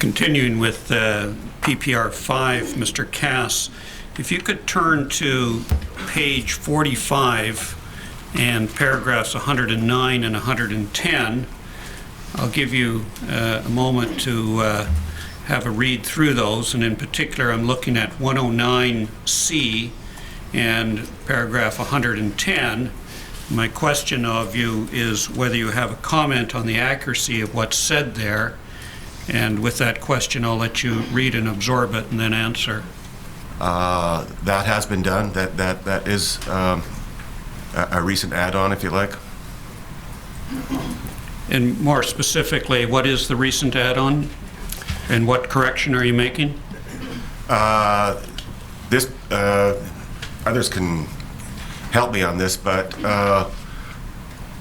Continuing with PPR 5, Mr. Cass, if you could turn to page 45 and paragraphs 109 and 110, I'll give you a moment to have a read through those, and in particular I'm looking at 109C and paragraph 110. My question of you is whether you have a comment on the accuracy of what's said there, and with that question I'll let you read and absorb it and then answer. That has been done. That is a recent add-on, if you like. And more specifically, what is the recent add-on and what correction are you making? This others can help me on this, but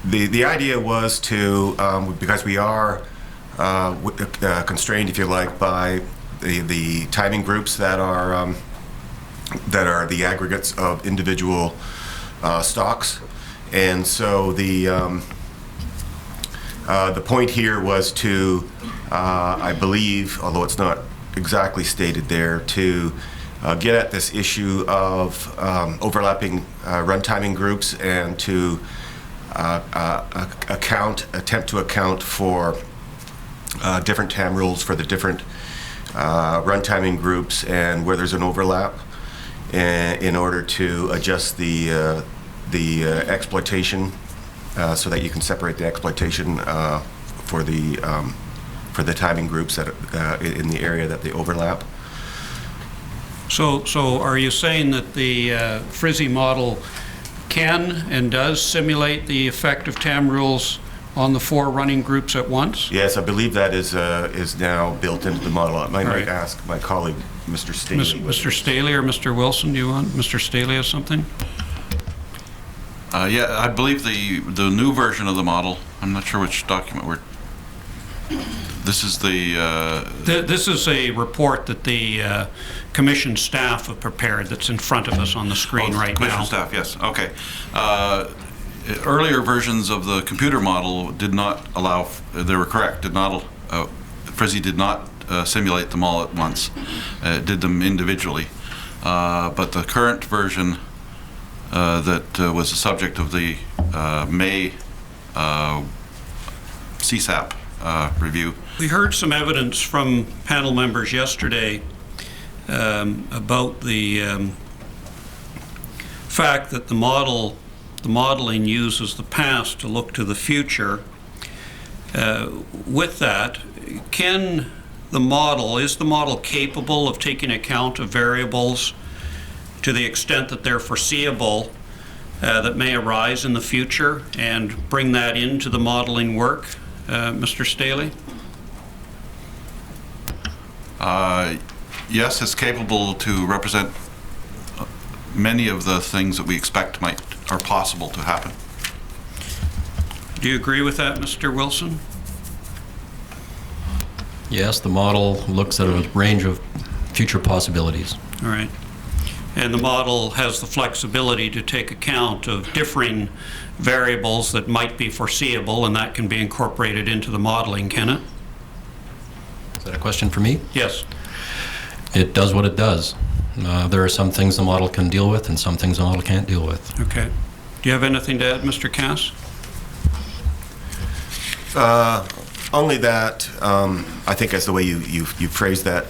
the idea was to because we are constrained, if you like, by the timing groups that are the aggregates of individual stocks, and so the point here was to, I believe, although it's not exactly stated there, to get at this issue of overlapping run timing groups and to attempt to account for different TAM rules for the different run timing groups and where there's an overlap, in order to adjust the exploitation so that you can separate the exploitation for the timing groups that in the area that they overlap. So are you saying that the FRSSI model can and does simulate the effect of TAM rules on the four running groups at once? Yes, I believe that is now built into the model. I might Right. ask my colleague, Mr. Staley. Mr. Staley or Mr. Wilson, do you want? Mr. Staley has something? Yeah, I believe the new version of the model, I'm not sure which document we're, this is This is a report that the commission staff have prepared that's in front of us on the screen right commission now. staff, yes, okay. Earlier versions of the computer model did not allow, they were correct, did not, FRSSI did not simulate them all at once. It did them individually. But the current version that was the subject of the May CSAP review. We heard some evidence from panel members yesterday about the fact that the modeling uses the past to look to the future. With that, is the model capable of taking account of variables to the extent that they're foreseeable that may arise in the future and bring that into the modeling work, Mr. Staley? Yes, it's capable to represent many of the things that we expect are possible to happen. Do you agree with that, Mr. Wilson? Yes, the model looks at a range of future possibilities. All right. And the model has the flexibility to take account of differing variables that might be foreseeable, and that can be incorporated into the modeling, can it? Is that a question for me? Yes. It does what it does. There are some things the model can deal with and some things the model can't deal with. Okay. Do you have anything to add, Mr. Cass? Only that I think, as the way you phrased that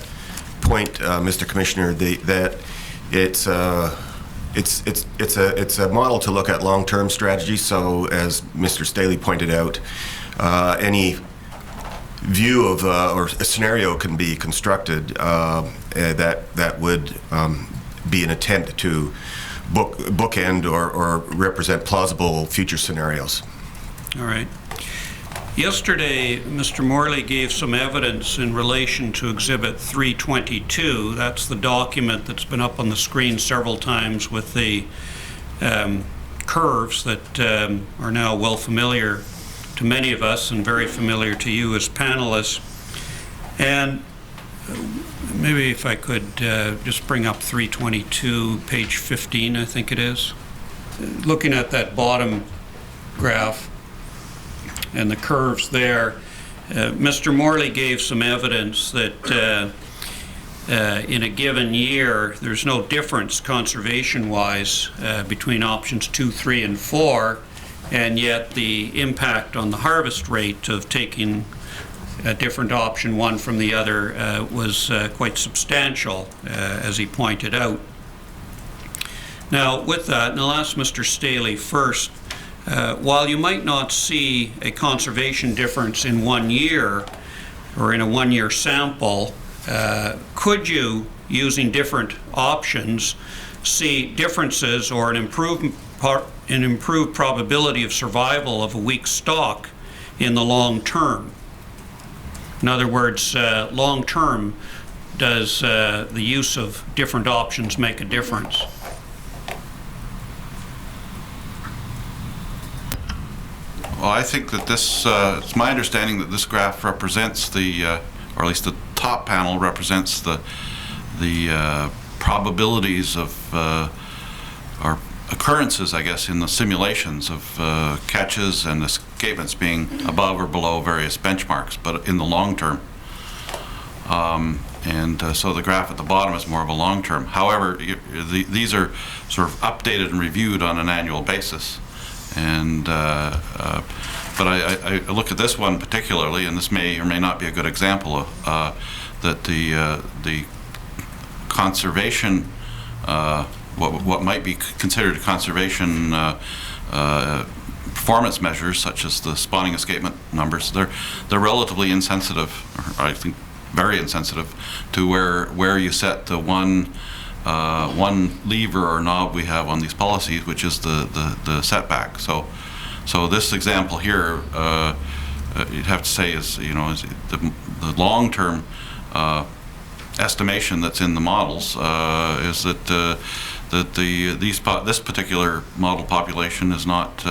point, Mr. Commissioner, that it's a model to look at long-term strategy. So, as Mr. Staley pointed out, any view of or a scenario can be constructed that would be an attempt to bookend or represent plausible future scenarios. All right. Yesterday, Mr. Morley gave some evidence in relation to Exhibit 322. That's the document that's been up on the screen several times with the curves that are now well familiar to many of us and very familiar to you as panelists. And maybe if I could just bring up 322, page 15, I think it is. Looking at that bottom graph and the curves there, Mr. Morley gave some evidence that in a given year, there's no difference conservation-wise between options 2, 3, and 4, and yet the impact on the harvest rate of taking a different option one from the other was quite substantial, as he pointed out. Now, with that, and I'll ask Mr. Staley first, while you might not see a conservation difference in 1 year or in a 1-year sample, could you, using different options, see differences or an improved probability of survival of a weak stock in the long term? In other words, long term, does the use of different options make a difference? Well, I think that this, it's my understanding that this graph represents the, or at least the top panel represents the probabilities of, or occurrences, I guess, in the simulations of catches and escapements being above or below various benchmarks, but in the long term. So the graph at the bottom is more of a long term. However, these are sort of updated and reviewed on an annual basis. And but I look at this one particularly, and this may or may not be a good example of that the conservation, what might be considered conservation performance measures, such as the spawning escapement numbers, they're relatively insensitive, or I think very insensitive, to where you set the one lever or knob we have on these policies, which is the setback. So this example here, you'd have to say is, you know, is the long-term estimation that's in the models is that this particular model population is not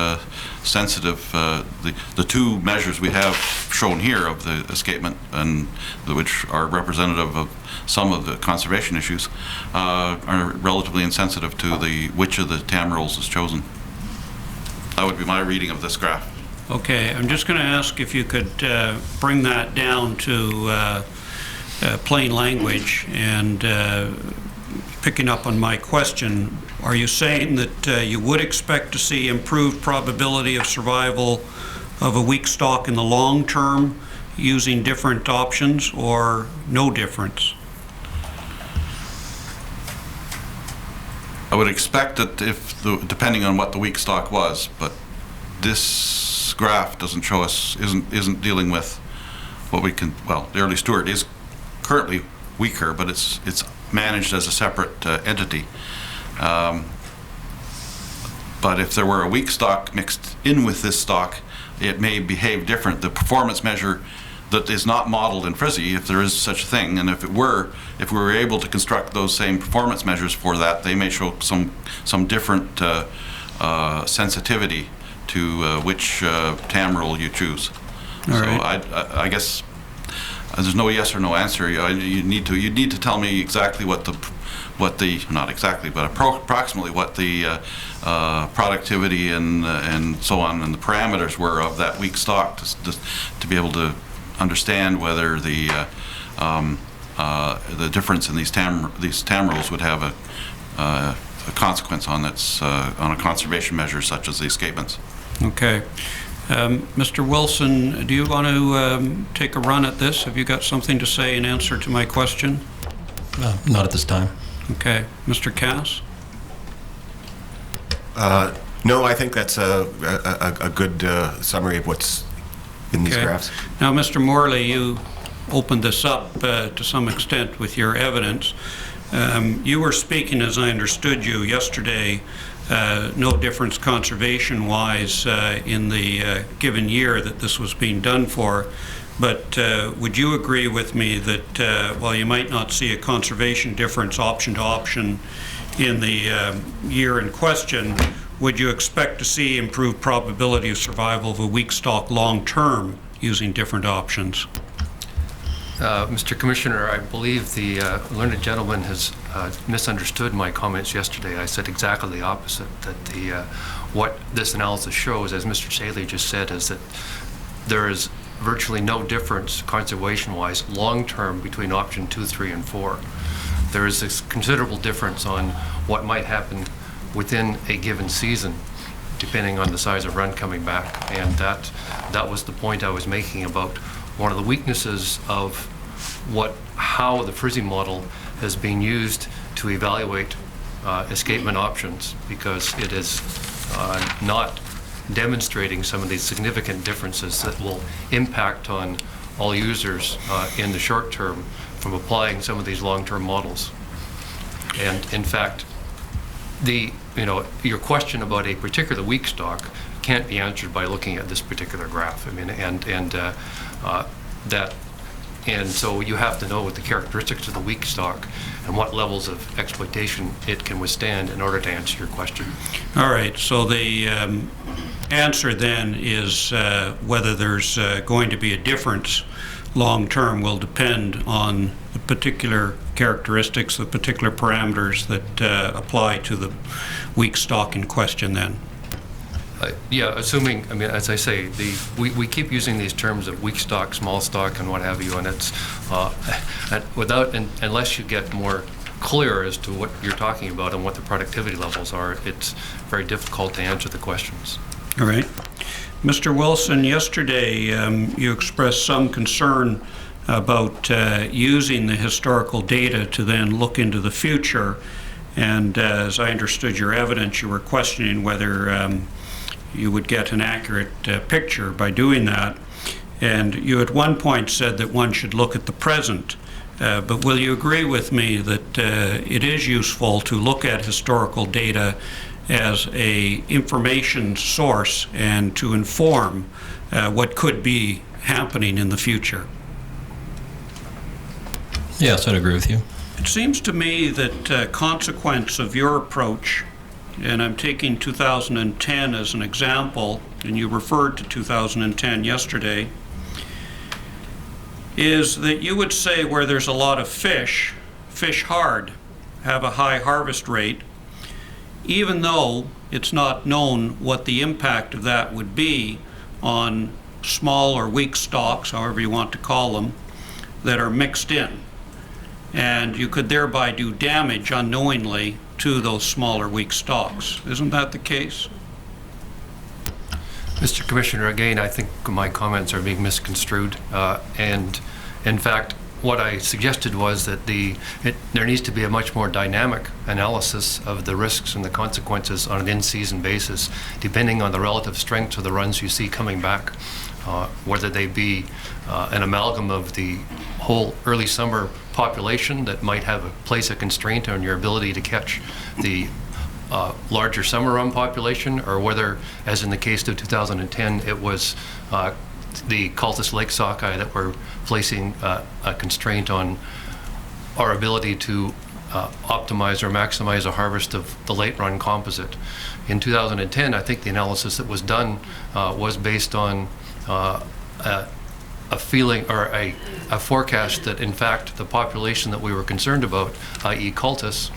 sensitive. The two measures we have shown here of the escapement, and which are representative of some of the conservation issues, are relatively insensitive to which of the TAM rules is chosen. That would be my reading of this graph. Okay, I'm just going to ask if you could bring that down to plain language, and picking up on my question, are you saying that you would expect to see improved probability of survival of a weak stock in the long term using different options, or no difference? I would expect that depending on what the weak stock was, but this graph doesn't show us, isn't dealing with what we can, well, the early Stewart is currently weaker, but it's managed as a separate entity. But if there were a weak stock mixed in with this stock, it may behave different. The performance measure that is not modeled in FRSSI, if there is such a thing, and if we were able to construct those same performance measures for that, they may show some different sensitivity to which TAM rule you choose. All so right. I guess there's no yes or no answer. You need to tell me exactly what the not exactly, but approximately what the productivity and so on and the parameters were of that weak stock to be able to understand whether the difference in these TAM rules would have a consequence on on a conservation measure such as the escapements. Okay. Mr. Wilson, do you want to take a run at this? Have you got something to say in answer to my question? Not at this time. Okay. Mr. Cass? No, I think that's a good summary of what's in these graphs. Now, Mr. Morley, you opened this up to some extent with your evidence. You were speaking, as I understood you yesterday, no difference conservation-wise in the given year that this was being done for. But would you agree with me that while you might not see a conservation difference option to option in the year in question, would you expect to see improved probability of survival of a weak stock long term using different options? Mr. Commissioner, I believe the learned gentleman has misunderstood my comments yesterday. I said exactly the opposite, that what this analysis shows, as Mr. Staley just said, is that there is virtually no difference conservation-wise long-term between option 2, 3, and 4. There is this considerable difference on what might happen within a given season, depending on the size of run coming back. And that was the point I was making about one of the weaknesses of how the FRSSI model has been used to evaluate escapement options, because it is not demonstrating some of these significant differences that will impact on all users in the short term from applying some of these long-term models. And in fact, your question about a particular weak stock can't be answered by looking at this particular graph. I mean, and so you have to know what the characteristics of the weak stock and what levels of exploitation it can withstand in order to answer your question. All right, so the answer then is whether there's going to be a difference long-term will depend on the particular characteristics, the particular parameters that apply to the weak stock in question then. Yeah, assuming, I mean, as I say, we keep using these terms of weak stock, small stock, and what have you, and it's unless you get more clear as to what you're talking about and what the productivity levels are, it's very difficult to answer the questions. All right. Mr. Wilson, yesterday you expressed some concern about using the historical data to then look into the future, and as I understood your evidence, you were questioning whether you would get an accurate picture by doing that. And you at one point said that one should look at the present. But will you agree with me that it is useful to look at historical data as an information source and to inform what could be happening in the future? Yes, I'd agree with you. It seems to me that consequence of your approach, and I'm taking 2010 as an example, and you referred to 2010 yesterday, is that you would say where there's a lot of fish hard, have a high harvest rate, even though it's not known what the impact of that would be on small or weak stocks, however you want to call them, that are mixed in. And you could thereby do damage unknowingly to those smaller weak stocks. Isn't that the case? Mr. Commissioner, again, I think my comments are being misconstrued. And in fact, what I suggested was that there needs to be a much more dynamic analysis of the risks and the consequences on an in-season basis, depending on the relative strengths of the runs you see coming back, whether they be an amalgam of the whole early summer population that might place a constraint on your ability to catch the larger summer run population, or whether, as in the case of 2010, it was the Cultus Lake Sockeye that were placing a constraint on our ability to optimize or maximize a harvest of the late run composite. In 2010, I think the analysis that was done was based on a feeling or a forecast that in fact the population that we were concerned about, i.e. Cultus,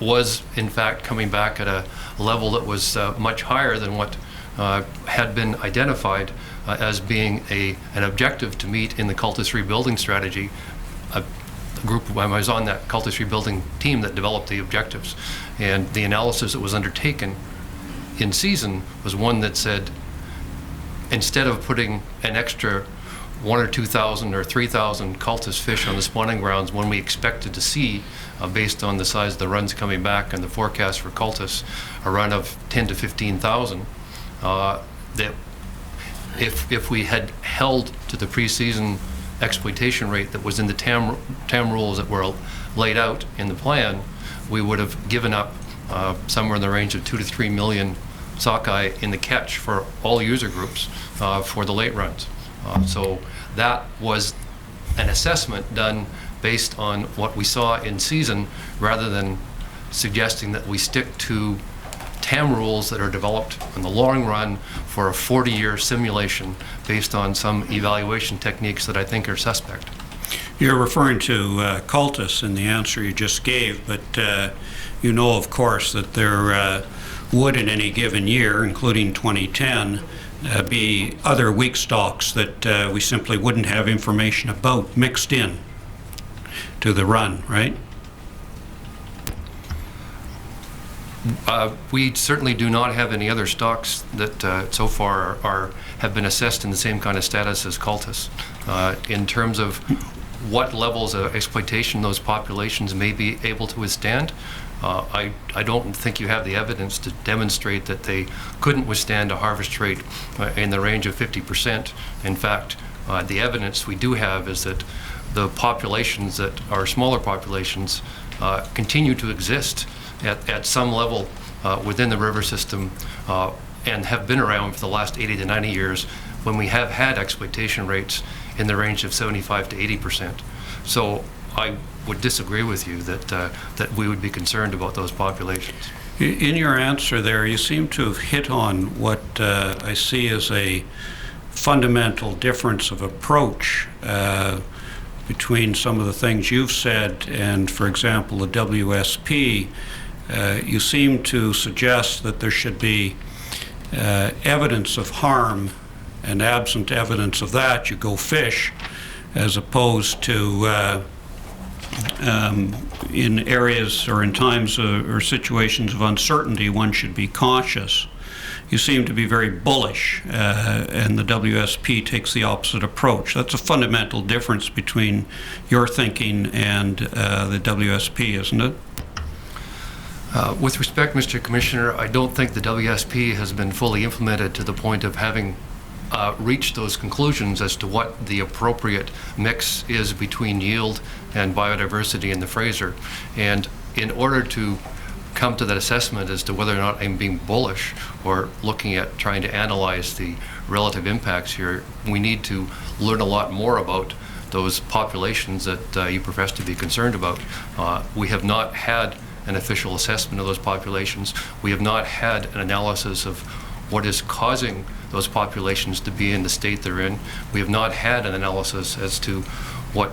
was in fact coming back at a level that was much higher than what had been identified as being an objective to meet in the Cultus rebuilding strategy. I was on that Cultus rebuilding team that developed the objectives, and the analysis that was undertaken in season was one that said, instead of putting an extra 1,000 or 2,000 or 3,000 Cultus fish on the spawning grounds when we expected to see, based on the size of the runs coming back and the forecast for Cultus, a run of 10 to 15,000, that if we had held to the preseason exploitation rate that was in the TAM rules that were laid out in the plan, we would have given up somewhere in the range of 2 to 3 million sockeye in the catch for all user groups for the late runs. So that was an assessment done based on what we saw in season, rather than suggesting that we stick to TAM rules that are developed in the long run for a 40-year simulation based on some evaluation techniques that I think are suspect. You're referring to Cultus in the answer you just gave, but you know, of course, that there would in any given year, including 2010, be other weak stocks that we simply wouldn't have information about mixed in to the run, right? We certainly do not have any other stocks that so far have been assessed in the same kind of status as cultus. In terms of what levels of exploitation those populations may be able to withstand, I don't think you have the evidence to demonstrate that they couldn't withstand a harvest rate in the range of 50%. In fact, the evidence we do have is that the populations that are smaller populations continue to exist at some level within the river system and have been around for the last 80 to 90 years when we have had exploitation rates in the range of 75 to 80%. So I would disagree with you that we would be concerned about those populations. In your answer there, you seem to have hit on what I see as a fundamental difference of approach between some of the things you've said and, for example, the WSP. You seem to suggest that there should be evidence of harm, and absent evidence of that, you go fish, as opposed to in areas or in times or situations of uncertainty, one should be cautious. You seem to be very bullish, and the WSP takes the opposite approach. That's a fundamental difference between your thinking and the WSP, isn't it? With respect, Mr. Commissioner, I don't think the WSP has been fully implemented to the point of having reached those conclusions as to what the appropriate mix is between yield and biodiversity in the Fraser. And in order to come to that assessment as to whether or not I'm being bullish or looking at trying to analyze the relative impacts here, we need to learn a lot more about those populations that you profess to be concerned about. We have not had an official assessment of those populations. We have not had an analysis of what is causing those populations to be in the state they're in. We have not had an analysis as to what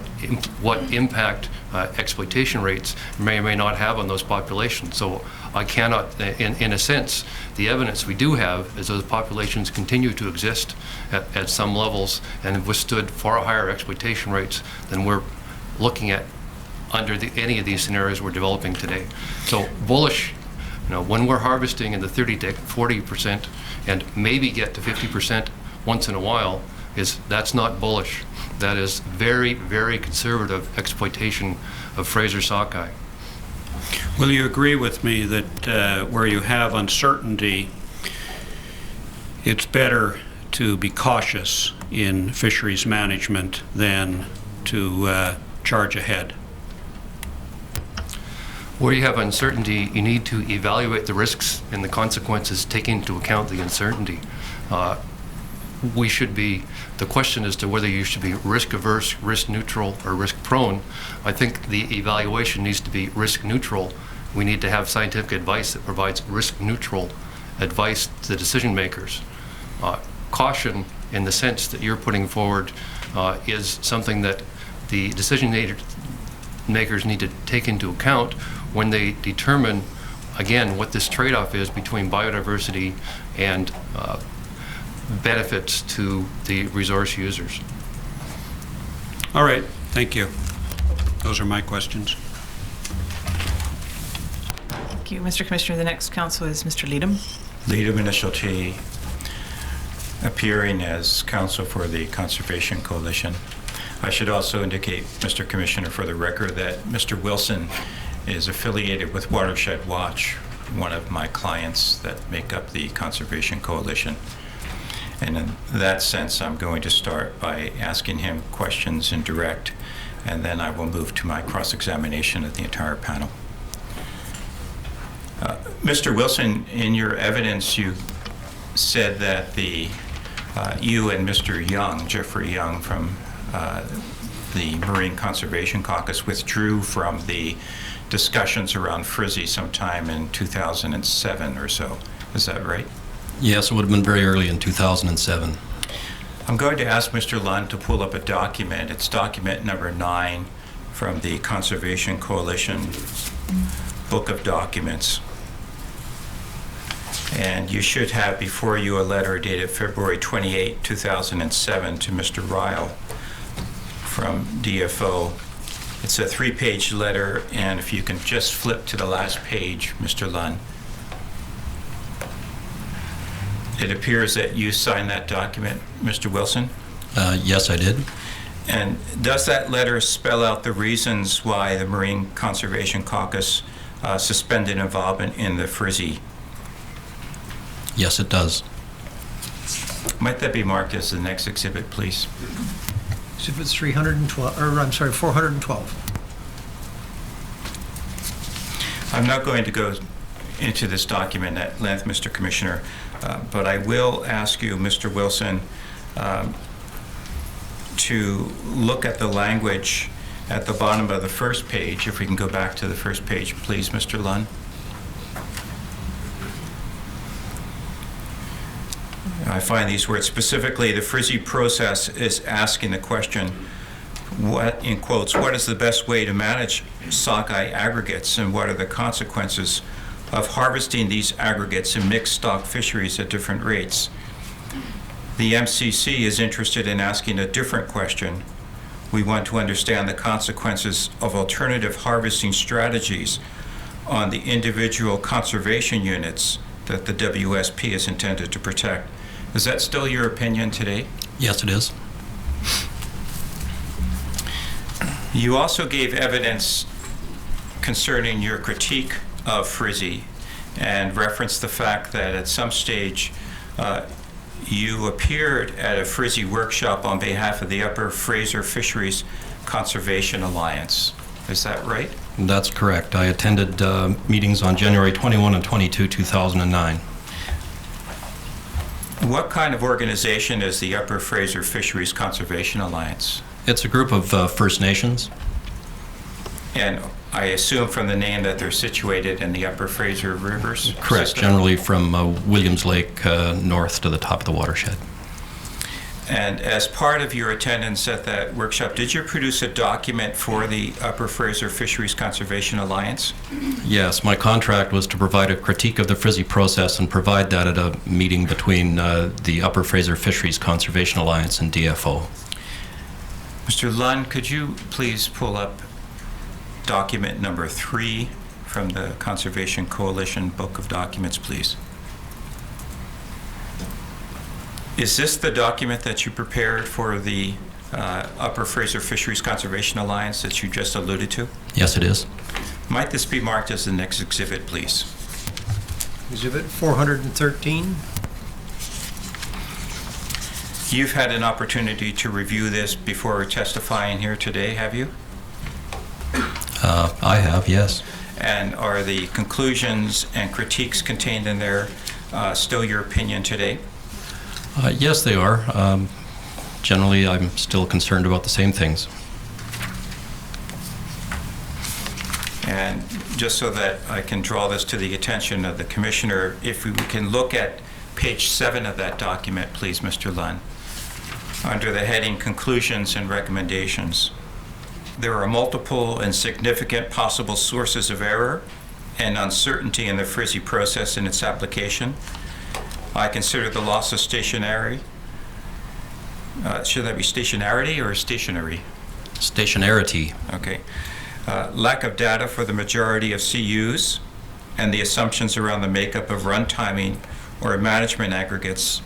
impact exploitation rates may or may not have on those populations. So I cannot, in a sense, the evidence we do have is those populations continue to exist at some levels and have withstood far higher exploitation rates than we're looking at under any of these scenarios we're developing today. So bullish, when we're harvesting in the 30 to 40% and maybe get to 50% once in a while, that's not bullish. That is very, very conservative exploitation of Fraser sockeye. Will you agree with me that where you have uncertainty, it's better to be cautious in fisheries management than to charge ahead? Where you have uncertainty, you need to evaluate the risks and the consequences, taking into account the uncertainty. The question as to whether you should be risk averse, risk neutral, or risk prone. I think the evaluation needs to be risk neutral. We need to have scientific advice that provides risk neutral advice to the decision makers. Caution, in the sense that you're putting forward, is something that the decision makers need to take into account when they determine, again, what this trade-off is between biodiversity and benefits to the resource users. All right, thank you. Those are my questions. Thank you, Mr. Commissioner. The next counsel is Mr. Leadham. Leadham, initial T, appearing as counsel for the Conservation Coalition. I should also indicate, Mr. Commissioner, for the record, that Mr. Wilson is affiliated with Watershed Watch, one of my clients that make up the Conservation Coalition. And in that sense, I'm going to start by asking him questions in direct, and then I will move to my cross-examination of the entire panel. Mr. Wilson, in your evidence, you said that you and Mr. Young, Jeffrey Young from the Marine Conservation Caucus, withdrew from the discussions around FRSSI sometime in 2007 or so. Is that right? Yes, it would have been very early in 2007. I'm going to ask Mr. Lund to pull up a document. It's document number 9 from the Conservation Coalition Book of Documents. And you should have before you a letter dated February 28, 2007 to Mr. Ryle from DFO. It's a 3-page letter, and if you can just flip to the last page, Mr. Lunn. It appears that you signed that document, Mr. Wilson? Yes, I did. And does that letter spell out the reasons why the Marine Conservation Caucus suspended involvement in the FRSSI? Yes, it does. Might that be marked as the next exhibit, please? Exhibit 312, or I'm sorry, 412. I'm not going to go into this document at length, Mr. Commissioner, but I will ask you, Mr. Wilson, to look at the language at the bottom of the first page. If we can go back to the first page, please, Mr. Lunn. I find these words specifically, the FRSSI process is asking the question, what, in quotes, what is the best way to manage sockeye aggregates, and what are the consequences of harvesting these aggregates in mixed stock fisheries at different rates? The MCC is interested in asking a different question. We want to understand the consequences of alternative harvesting strategies on the individual conservation units that the WSP is intended to protect. Is that still your opinion today? Yes, it is. You also gave evidence concerning your critique of FRSSI and referenced the fact that at some stage you appeared at a FRSSI workshop on behalf of the Upper Fraser Fisheries Conservation Alliance. Is that right? That's correct. I attended meetings on January 21 and 22, 2009. What kind of organization is the Upper Fraser Fisheries Conservation Alliance? It's a group of First Nations. And I assume from the name that they're situated in the Upper Fraser Rivers? Correct, system? generally from Williams Lake north to the top of the watershed. And as part of your attendance at that workshop, did you produce a document for the Upper Fraser Fisheries Conservation Alliance? Yes, my contract was to provide a critique of the FRSSI process and provide that at a meeting between the Upper Fraser Fisheries Conservation Alliance and DFO. Mr. Lunn, could you please pull up document number 3 from the Conservation Coalition Book of Documents, please? Is this the document that you prepared for the Upper Fraser Fisheries Conservation Alliance that you just alluded to? Yes, it is. Might this be marked as the next exhibit, please? Exhibit 413. You've had an opportunity to review this before testifying here today, have you? I have, yes. And are the conclusions and critiques contained in there still your opinion today? Yes, they are. Generally, I'm still concerned about the same things. And just so that I can draw this to the attention of the Commissioner, if we can look at page 7 of that document, please, Mr. Lunn, under the heading Conclusions and Recommendations. There are multiple and significant possible sources of error and uncertainty in the FRSSI process and its application. I consider the loss of stationarity. Should that be stationarity or stationary? Stationarity. Okay. Lack of data for the majority of CUs and the assumptions around the makeup of run timing or management aggregates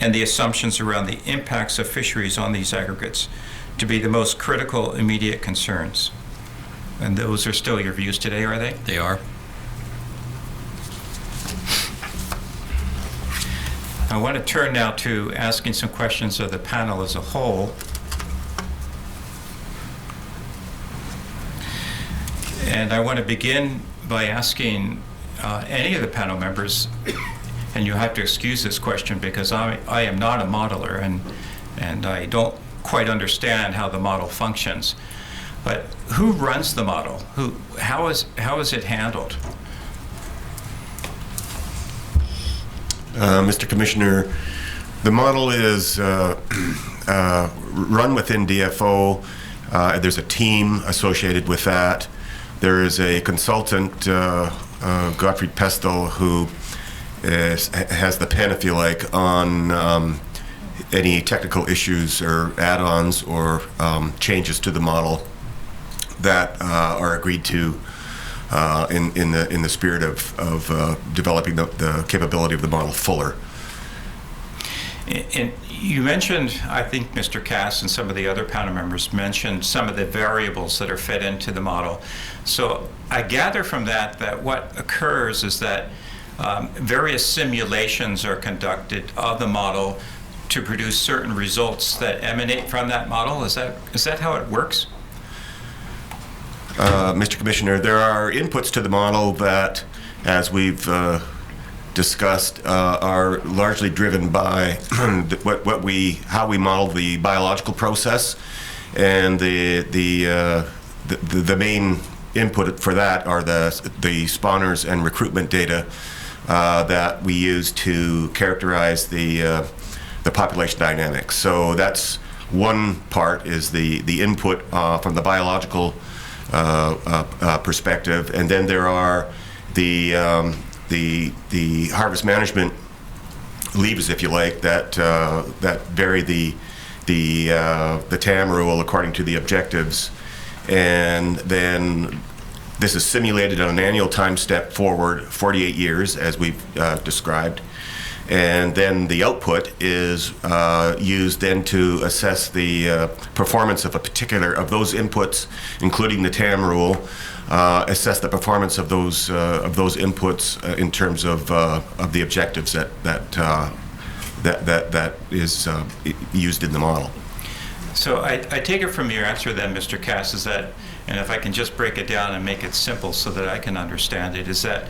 and the assumptions around the impacts of fisheries on these aggregates to be the most critical immediate concerns. And those are still your views today, are they? They are. I want to turn now to asking some questions of the panel as a whole. And I want to begin by asking any of the panel members, and you have to excuse this question because I am not a modeler and I don't quite understand how the model functions. But who runs the model? How is it handled? Mr. Commissioner, the model is run within DFO. There's a team associated with that. There is a consultant, Gottfried Pestel, who has the pen, if you like, on any technical issues or add-ons or changes to the model that are agreed to in the spirit of developing the capability of the model fuller. And you mentioned, I think Mr. Cass and some of the other panel members mentioned some of the variables that are fed into the model. So I gather from that what occurs is that various simulations are conducted of the model to produce certain results that emanate from that model. Is that how it works? Mr. Commissioner, there are inputs to the model that, as we've discussed, are largely driven by how we model the biological process, and the main input for that are the spawners and recruitment data that we use to characterize the population dynamics. So that's one part, is the input from the biological perspective, and then there are the harvest management levers, if you like, that vary the TAM rule according to the objectives, and then this is simulated on an annual time step forward 48 years, as we've described. And then the output is used then to assess the performance of those inputs, including the TAM rule, assess the performance of those inputs in terms of the objectives that is used in the model. So I take it from your answer then, Mr. Cass, is that, and if I can just break it down and make it simple so that I can understand it, is that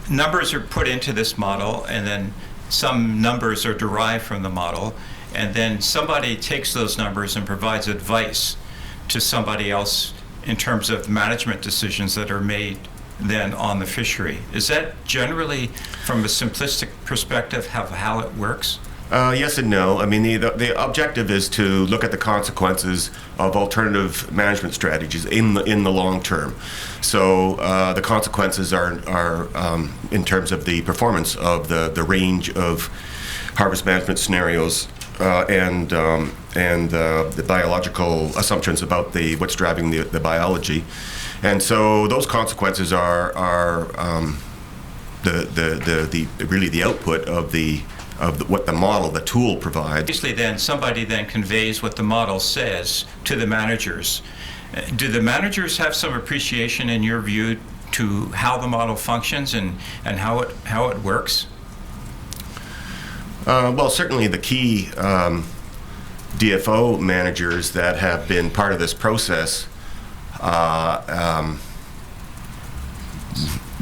numbers are put into this model, and then some numbers are derived from the model, and then somebody takes those numbers and provides advice to somebody else in terms of management decisions that are made then on the fishery. Is that generally, from a simplistic perspective, how it works? Yes and no. I mean, the objective is to look at the consequences of alternative management strategies in the long term. So the consequences are in terms of the performance of the range of harvest management scenarios and the biological assumptions about what's driving the biology. And so those consequences are really the output of what the model, the tool, provides. Obviously, then somebody then conveys what the model says to the managers. Do the managers have some appreciation, in your view, to how the model functions and how it works? Well, certainly the key DFO managers that have been part of this process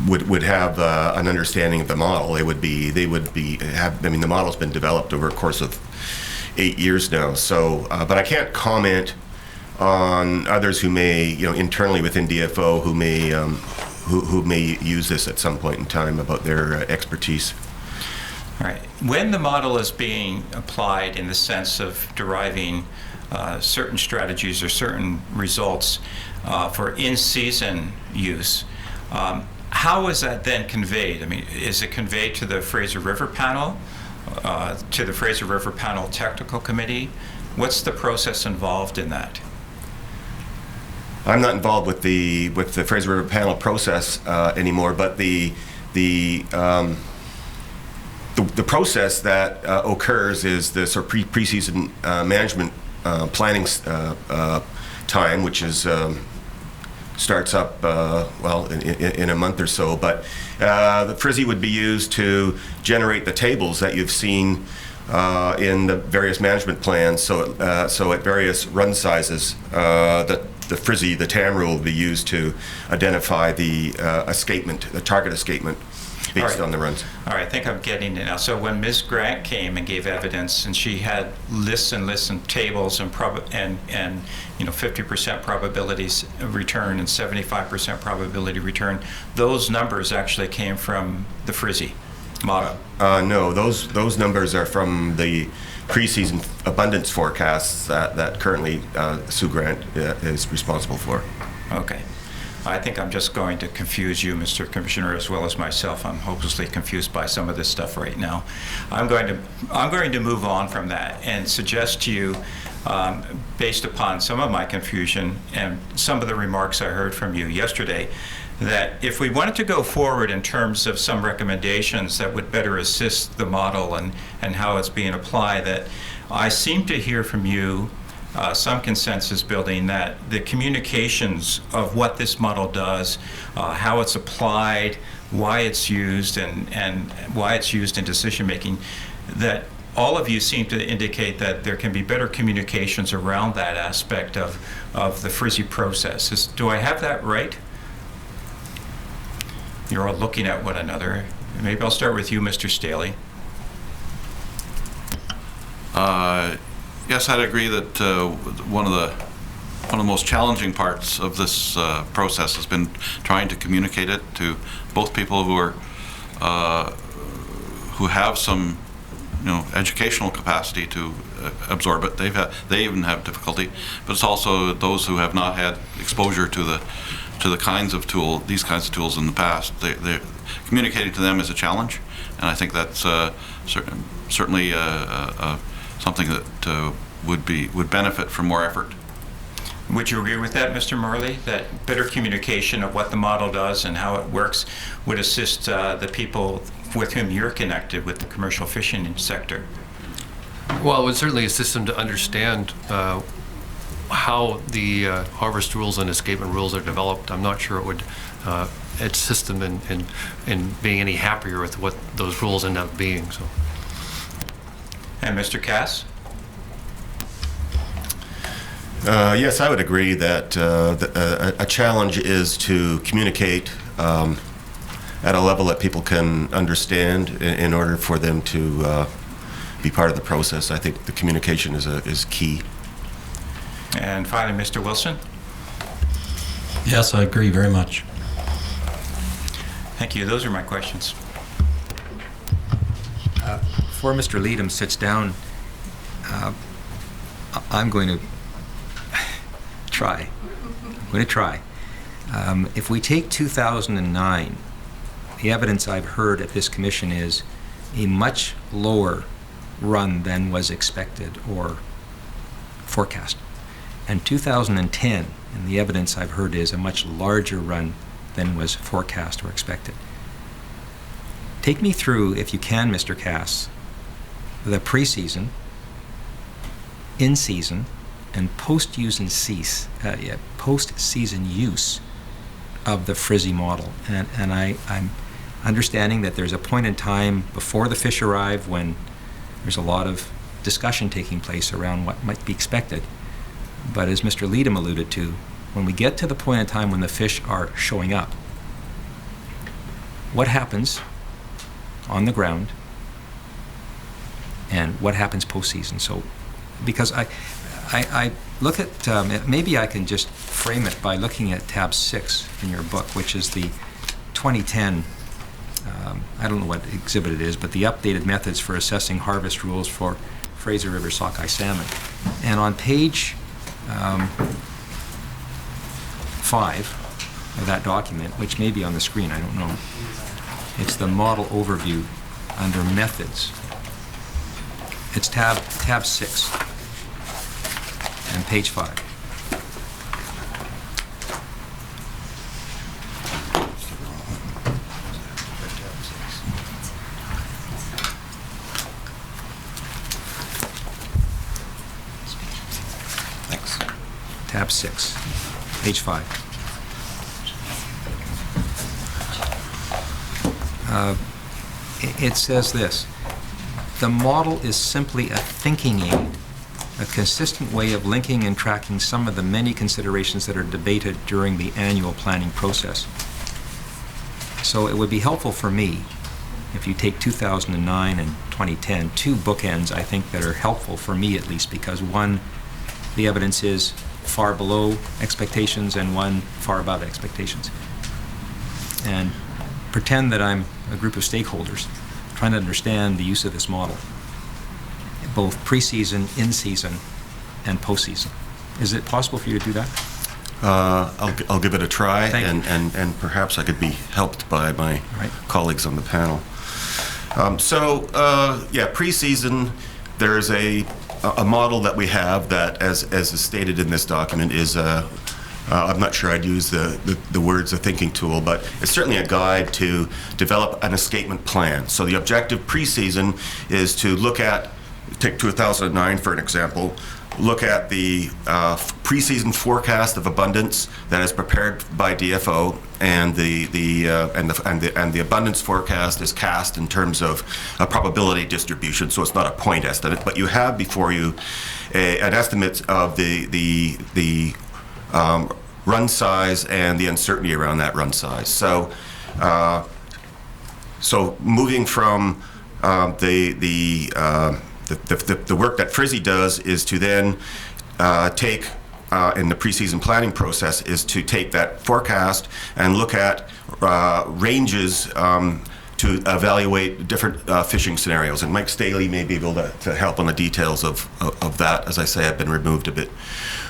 would have an understanding of the model. I mean, the model's been developed over a course of 8 years now. So, but I can't comment on others who may, internally within DFO, who may use this at some point in time, about their expertise. All right. When the model is being applied in the sense of deriving certain strategies or certain results for in-season use, how is that then conveyed? I mean, is it conveyed to the Fraser River panel, to the Fraser River panel technical committee? What's the process involved in that? I'm not involved with the Fraser River panel process anymore, but the process that occurs is the sort of pre-season management planning time, which is starts up in a month or so. But the FRSSI would be used to generate the tables that you've seen in the various management plans. So at various run sizes, the FRSSI, the TAM rule, will be used to identify the escapement, the target escapement, based on the runs. All right, I think I'm getting it now. So when Ms. Grant came and gave evidence, and she had lists and lists and tables and 50% probabilities of return and 75% probability return, those numbers actually came from the FRSSI model. No, those numbers are from the pre-season abundance forecasts that currently Sue Grant is responsible for. Okay. I think I'm just going to confuse you, Mr. Commissioner, as well as myself. I'm hopelessly confused by some of this stuff right now. I'm going to move on from that and suggest to you, based upon some of my confusion and some of the remarks I heard from you yesterday, that if we wanted to go forward in terms of some recommendations that would better assist the model and how it's being applied, that I seem to hear from you some consensus building that the communications of what this model does, how it's applied, why it's used, and why it's used in decision making, that all of you seem to indicate that there can be better communications around that aspect of the FRSSI process. Do I have that right? You're all looking at one another. Maybe I'll start with you, Mr. Staley. Yes, I'd agree that one of the most challenging parts of this process has been trying to communicate it to both people who are who have some educational capacity to absorb it. They even have difficulty, but it's also those who have not had exposure to the kinds of these kinds of tools in the past. They're communicating to them is a challenge, and I think that's certainly something that would benefit from more effort. Would you agree with that, Mr. Morley, that better communication of what the model does and how it works would assist the people with whom you're connected with the commercial fishing sector? Well, it would certainly assist them to understand how the harvest rules and escapement rules are developed. I'm not sure it would assist them in being any happier with what those rules end up being. So. And Mr. Cass? Yes, I would agree that a challenge is to communicate at a level that people can understand in order for them to be part of the process. I think the communication is key. And finally, Mr. Wilson? Yes, I agree very much. Thank you. Those are my questions. Before Mr. Leadham sits down, I'm going to try. If we take 2009, the evidence I've heard at this commission is a much lower run than was expected or forecast. And 2010, and the evidence I've heard is a much larger run than was forecast or expected. Take me through, if you can, Mr. Cass, the preseason, in-season, and post-season use of the FRSSI model. And I'm understanding that there's a point in time before the fish arrive when there's a lot of discussion taking place around what might be expected. But as Mr. Leadham alluded to, when we get to the point in time when the fish are showing up, what happens on the ground and what happens postseason? So, because I look at, maybe I can just frame it by looking at tab 6 in your book, which is the 2010, I don't know what exhibit it is, but the updated methods for assessing harvest rules for Fraser River sockeye salmon. And on page 5 of that document, which may be on the screen, I don't know, it's the model overview under methods. It's tab 6 and page 5. Thanks. Tab 6, page 5. It says this: the model is simply a thinking aid, a consistent way of linking and tracking some of the many considerations that are debated during the annual planning process. So it would be helpful for me if you take 2009 and 2010, two bookends, I think, that are helpful for me at least, because one, the evidence is far below expectations, and one far above expectations. And pretend that I'm a group of stakeholders trying to understand the use of this model, both pre-season, in-season, and post-season. Is it possible for you to do that? I'll give it a try, Thank you. and perhaps I could be helped by my Right. colleagues on the panel. Pre-season, there's a model that we have that, as is stated in this document, is I'm not sure I'd use the words a thinking tool, but it's certainly a guide to develop an escapement plan. So the objective pre-season is to look at, take 2009 for an example, look at the pre-season forecast of abundance that is prepared by DFO, and the abundance forecast is cast in terms of a probability distribution. So it's not a point estimate, but you have before you an estimate of the run size and the uncertainty around that run size. So moving from the work that FRSSI does is to then take, in the preseason planning process, is to take that forecast and look at ranges to evaluate different fishing scenarios. And Mike Staley may be able to help on the details of that. As I say, I've been removed a bit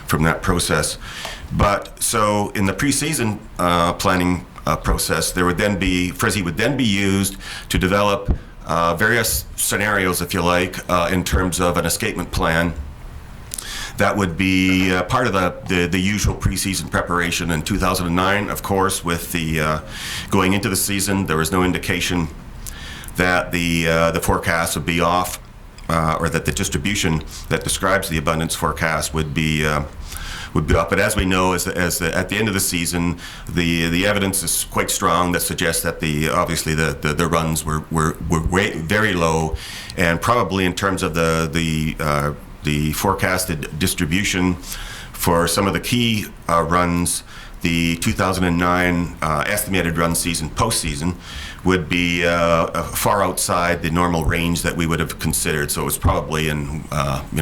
from that process. But so in the preseason planning process, there would then be, FRSSI would then be used to develop various scenarios, if you like, in terms of an escapement plan that would be part of the usual preseason preparation. In 2009, of course, with the going into the season, there was no indication that the forecast would be off, or that the distribution that describes the abundance forecast would be up. But as we know, at the end of the season, the evidence is quite strong that suggests that obviously the runs were very low, and probably in terms of the forecasted distribution for some of the key runs, the 2009 estimated run season postseason would be far outside the normal range that we would have considered. So it's probably in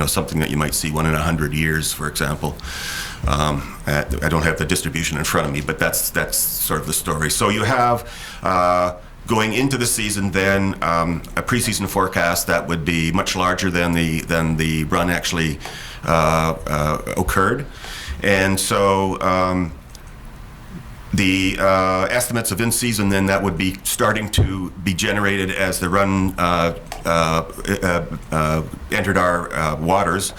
something that you might see 1 in 100 years, for example. I don't have the distribution in front of me, but that's sort of the story. So you have going into the season then a preseason forecast that would be much larger than the run actually occurred, and so. The estimates of in-season then that would be starting to be generated as the run entered our waters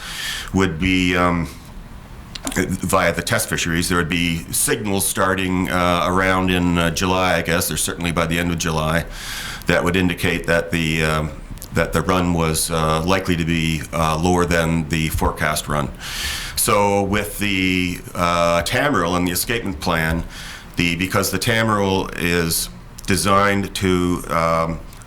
would be via the test fisheries. There would be signals starting around in July, I guess, or certainly by the end of July, that would indicate that the run was likely to be lower than the forecast run. So with the TAM rule and the escapement plan, because the TAM rule is designed to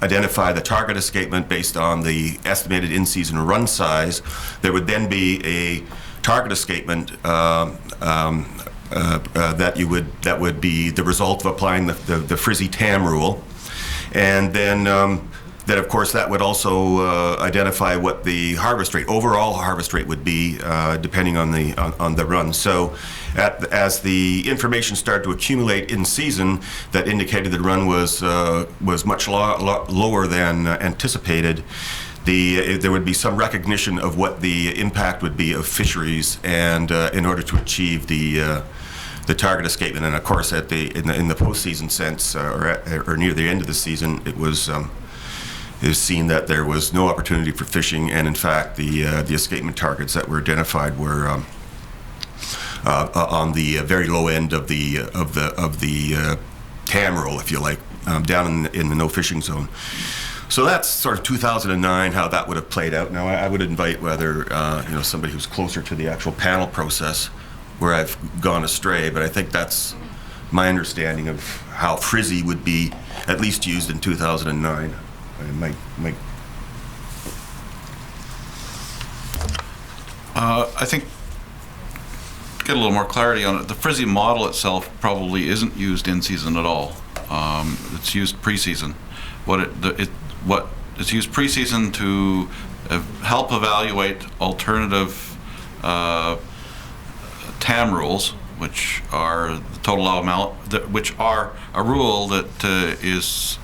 identify the target escapement based on the estimated in-season run size, there would then be a target escapement that would be the result of applying the FRSSI TAM rule, and then of course that would also identify what the overall harvest rate would be, depending on the run. So as the information started to accumulate in season that indicated the run was much lower than anticipated, there would be some recognition of what the impact would be of fisheries, and in order to achieve the target escapement. And of course, in the postseason sense, or near the end of the season, it was seen that there was no opportunity for fishing, and in fact, the escapement targets that were identified were on the very low end of the TAM rule, if you like, down in the no fishing zone. So that's sort of 2009, how that would have played out. Now, I would invite whether somebody who's closer to the actual panel process, where I've gone astray, but I think that's my understanding of how FRSSI would be at least used in 2009. I think, to get a little more clarity on it, the FRSSI model itself probably isn't used in season at all. It's used pre-season. It's used pre-season to help evaluate alternative TAM rules, which are the total amount, which are a rule that is,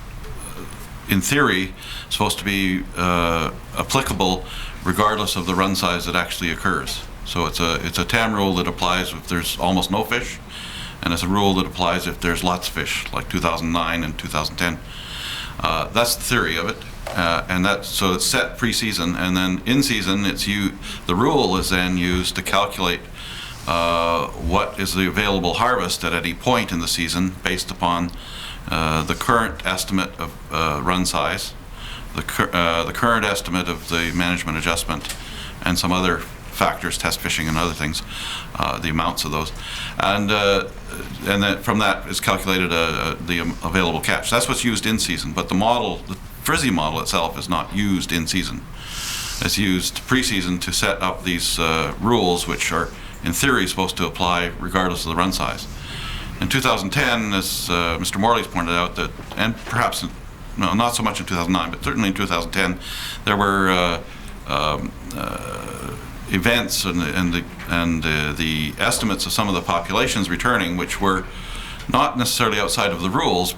in theory, supposed to be applicable regardless of the run size that actually occurs. So it's a TAM rule that applies if there's almost no fish, and it's a rule that applies if there's lots of fish, like 2009 and 2010. That's the theory of it, and so it's set pre-season, and then in season the rule is then used to calculate what is the available harvest at any point in the season based upon the current estimate of run size, the current estimate of the management adjustment, and some other factors, test fishing and other things, the amounts of those, and then from that is calculated the available catch. That's what's used in season, but the FRSSI model itself is not used in season. It's used pre-season to set up these rules, which are in theory supposed to apply regardless of the run size. In 2010, as Mr. Morley's pointed out, and perhaps not so much in 2009, but certainly in 2010, there were events and the estimates of some of the populations returning, which were not necessarily outside of the rules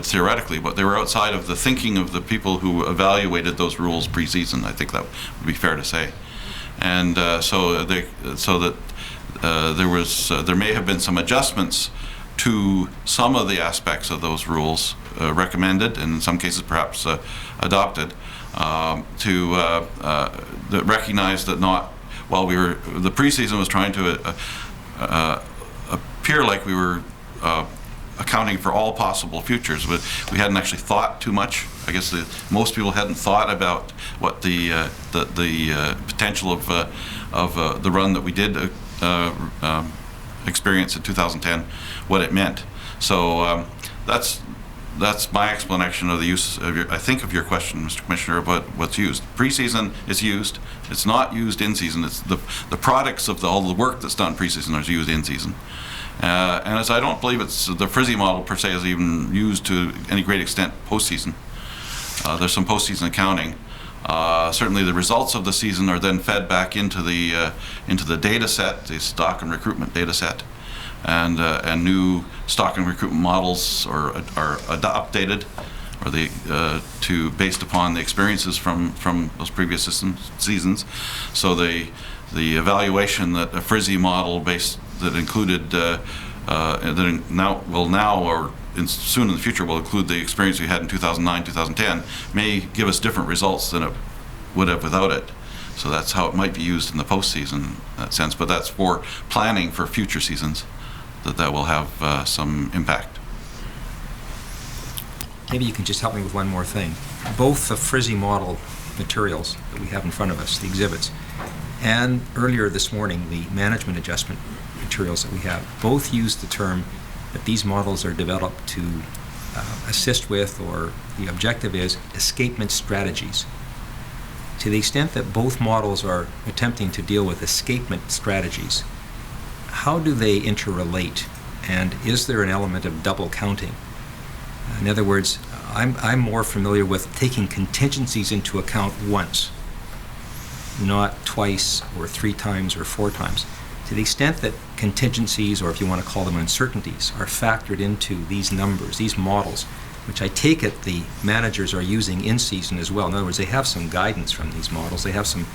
theoretically, but they were outside of the thinking of the people who evaluated those rules pre-season. I think that would be fair to say, and so that there may have been some adjustments to some of the aspects of those rules recommended, and in some cases perhaps adopted, that recognize that while the pre-season was trying to appear like we were accounting for all possible futures, but we hadn't actually thought too much. I guess most people hadn't thought about what the potential of the run that we did experience in 2010, what it meant. So that's my explanation of the use of your question, Mr. Commissioner, about what's used. Pre-season is used. It's not used in season. It's the products of all the work that's done pre-season are used in season. And as I don't believe the FRSSI model per se is even used to any great extent post-season. There's some post-season accounting. Certainly the results of the season are then fed back into the data set, the stock and recruitment data set, and new stock and recruitment models are updated, or based upon the experiences from those previous seasons. So the evaluation that a FRSSI model that included soon in the future will include the experience we had in 2009, 2010, may give us different results than it would have without it. So that's how it might be used in the postseason in that sense, but that's for planning for future seasons that will have some impact. Maybe you can just help me with one more thing. Both the FRSSI model materials that we have in front of us, the exhibits, and earlier this morning, the management adjustment materials that we have, both use the term that these models are developed to assist with, or the objective is, escapement strategies. To the extent that both models are attempting to deal with escapement strategies, how do they interrelate, and is there an element of double counting? In other words, I'm more familiar with taking contingencies into account once, not twice or 3 times or 4 times. To the extent that contingencies, or if you want to call them uncertainties, are factored into these numbers, these models, which I take it the managers are using in season as well. In other words, they have some guidance from these models. They have some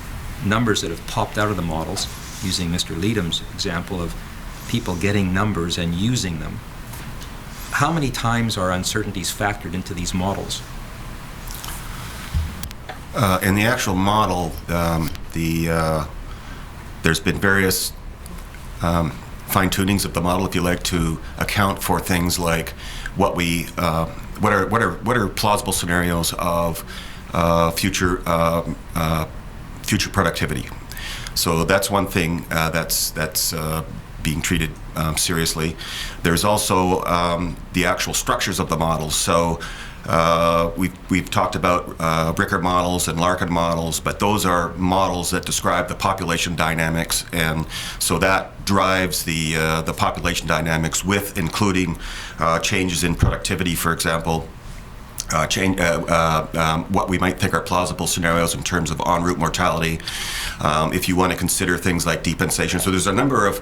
numbers that have popped out of the models, using Mr. Leadham's example of people getting numbers and using them. How many times are uncertainties factored into these models? In the actual model, there's been various fine-tunings of the model, if you like, to account for things like what are plausible scenarios of future productivity. So that's one thing that's being treated seriously. There's also the actual structures of the models. So we've talked about Rickard models and Larkin models, but those are models that describe the population dynamics, and so that drives the population dynamics with including changes in productivity, for example. What we might think are plausible scenarios in terms of en route mortality, if you want to consider things like depensation. So there's a number of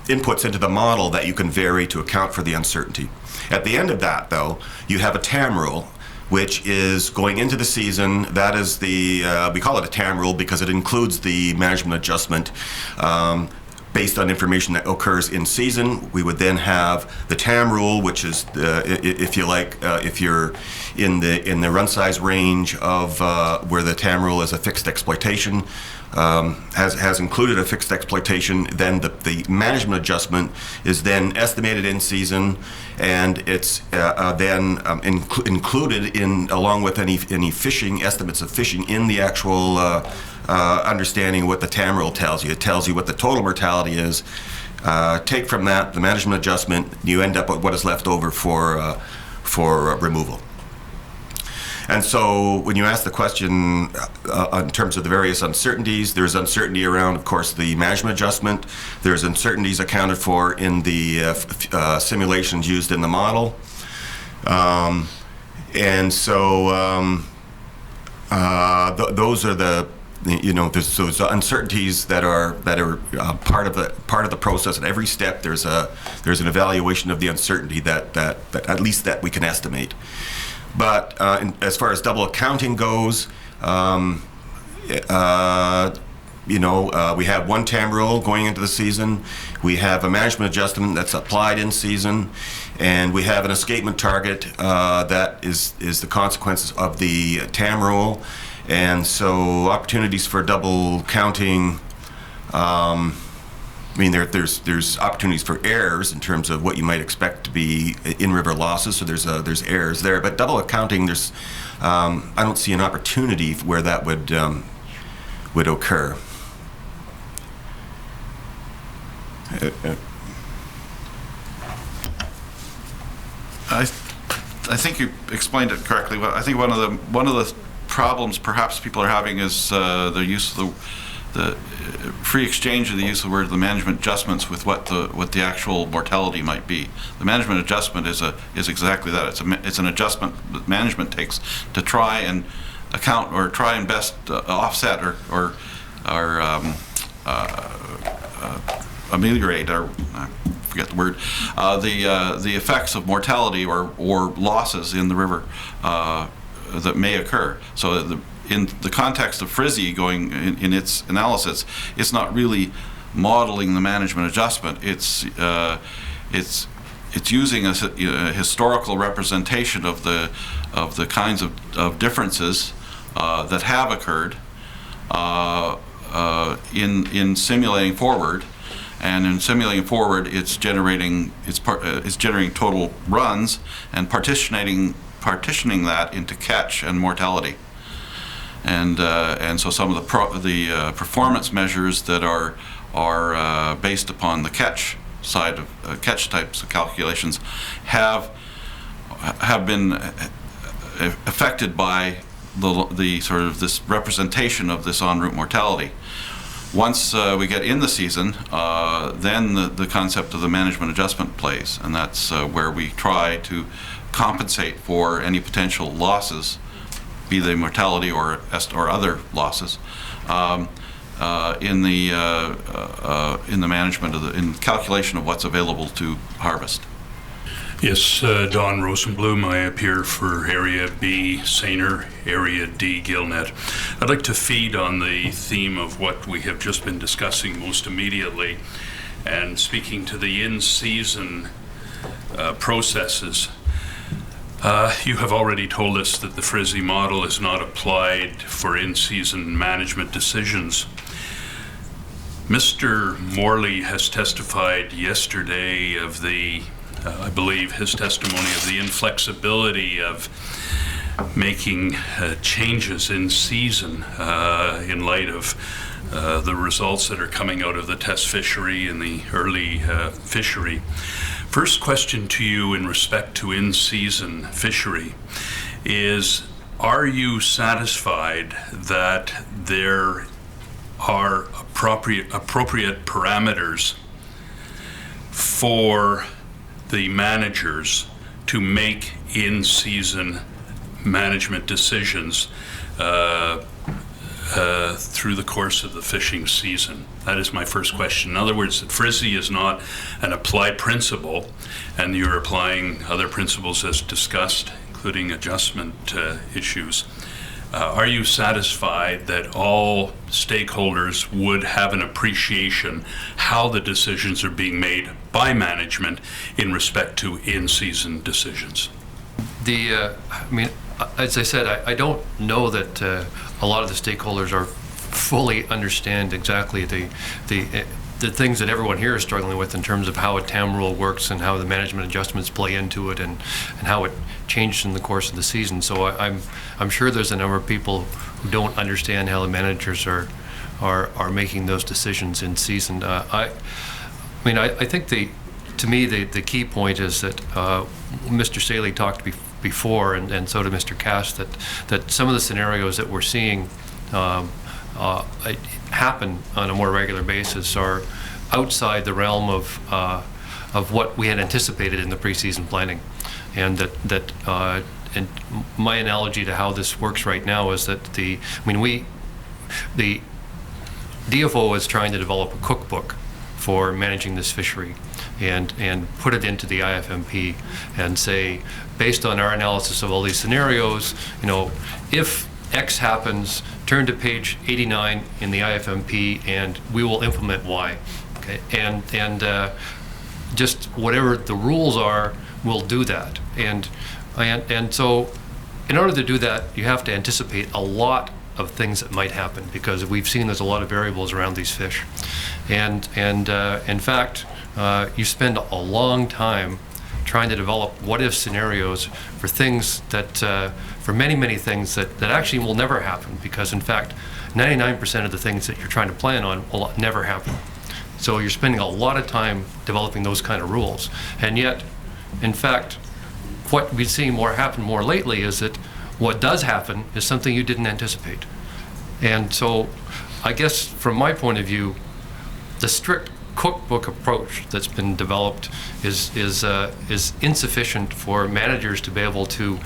inputs into the model that you can vary to account for the uncertainty. At the end of that, though, you have a TAM rule, which is going into the season. That is the, we call it a TAM rule because it includes the management adjustment based on information that occurs in season. We would then have the TAM rule, which is, if you like, if you're in the run size range of where the TAM rule is a fixed exploitation, has included a fixed exploitation, then the management adjustment is then estimated in season, and it's then included in along with any fishing estimates of fishing in the actual understanding what the TAM rule tells you. It tells you what the total mortality is. Take from that the management adjustment, you end up with what is left over for removal. And so when you ask the question in terms of the various uncertainties, there's uncertainty around, of course, the management adjustment. There's uncertainties accounted for in the simulations used in the model. And so those are the, there's those uncertainties that are part of the process. At every step, there's an evaluation of the uncertainty that at least that we can estimate. But as far as double accounting goes, we have one TAM rule going into the season. We have a management adjustment that's applied in season, and we have an escapement target that is the consequences of the TAM rule. And so opportunities for double counting, there's opportunities for errors in terms of what you might expect to be in-river losses, so there's errors there. But double accounting, I don't see an opportunity where that would occur. I think you explained it correctly. I think one of the problems perhaps people are having is the use of the free exchange of the use of the word the management adjustments with what the actual mortality might be. The management adjustment is exactly that. It's an adjustment that management takes to try and account or try and best offset or ameliorate, or I forget the word, the effects of mortality or losses in the river that may occur. So in the context of FRSSI going in its analysis, it's not really modeling the management adjustment. It's using a historical representation of the kinds of differences that have occurred in simulating forward. And in simulating forward, it's generating total runs and partitioning that into catch and mortality. And so some of the performance measures that are based upon the catch side of catch types of calculations have been affected by the sort of this representation of this en route mortality. Once we get in the season, then the concept of the management adjustment plays, and that's where we try to compensate for any potential losses, be they mortality or other losses, in the management of in calculation of what's available to harvest. Yes, Don Rosenblum. I appear for Area B, Sainer, Area D, Gillnet. I'd like to feed on the theme of what we have just been discussing most immediately, and speaking to the in-season processes. You have already told us that the FRSSI model is not applied for in-season management decisions. Mr. Morley has testified yesterday of the I believe his testimony of the inflexibility of making changes in season in light of the results that are coming out of the test fishery and the early fishery. First question to you in respect to in-season fishery is, are you satisfied that there are appropriate parameters for the managers to make in-season management decisions through the course of the fishing season? That is my first question. In other words, that FRSSI is not an applied principle, and you're applying other principles as discussed, including adjustment issues. Are you satisfied that all stakeholders would have an appreciation how the decisions are being made by management in respect to in-season decisions? I mean, as I said, I don't know that a lot of the stakeholders are fully understand exactly the things that everyone here is struggling with in terms of how a TAM rule works and how the management adjustments play into it and how it changed in the course of the season. So I'm sure there's a number of people who don't understand how the managers are making those decisions in season. I think to me the key point is that Mr. Staley talked before, and so did Mr. Cass, that some of the scenarios that we're seeing happen on a more regular basis are outside the realm of what we had anticipated in the preseason planning, and and my analogy to how this works right now is that the DFO is trying to develop a cookbook for managing this fishery and put it into the IFMP and say, based on our analysis of all these scenarios, if X happens, turn to page 89 in the IFMP and we will implement Y. Okay, and just whatever the rules are, we'll do that. And so in order to do that, you have to anticipate a lot of things that might happen, because we've seen there's a lot of variables around these fish. And in fact, you spend a long time trying to develop what-if scenarios for things that, for many things that actually will never happen, because in fact, 99% of the things that you're trying to plan on will never happen. So you're spending a lot of time developing those kind of rules. And yet, in fact, what we've seen happen more lately is that what does happen is something you didn't anticipate. And so I guess from my point of view, the strict cookbook approach that's been developed is insufficient for managers to be able to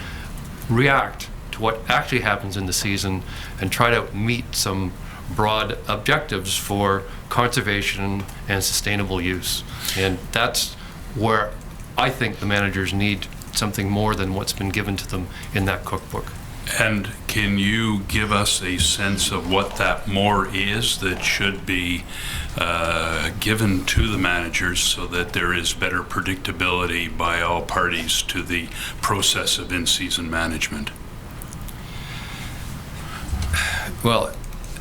react to what actually happens in the season and try to meet some broad objectives for conservation and sustainable use. And that's where I think the managers need something more than what's been given to them in that cookbook. And can you give us a sense of what that more is that should be given to the managers so that there is better predictability by all parties to the process of in-season management? Well,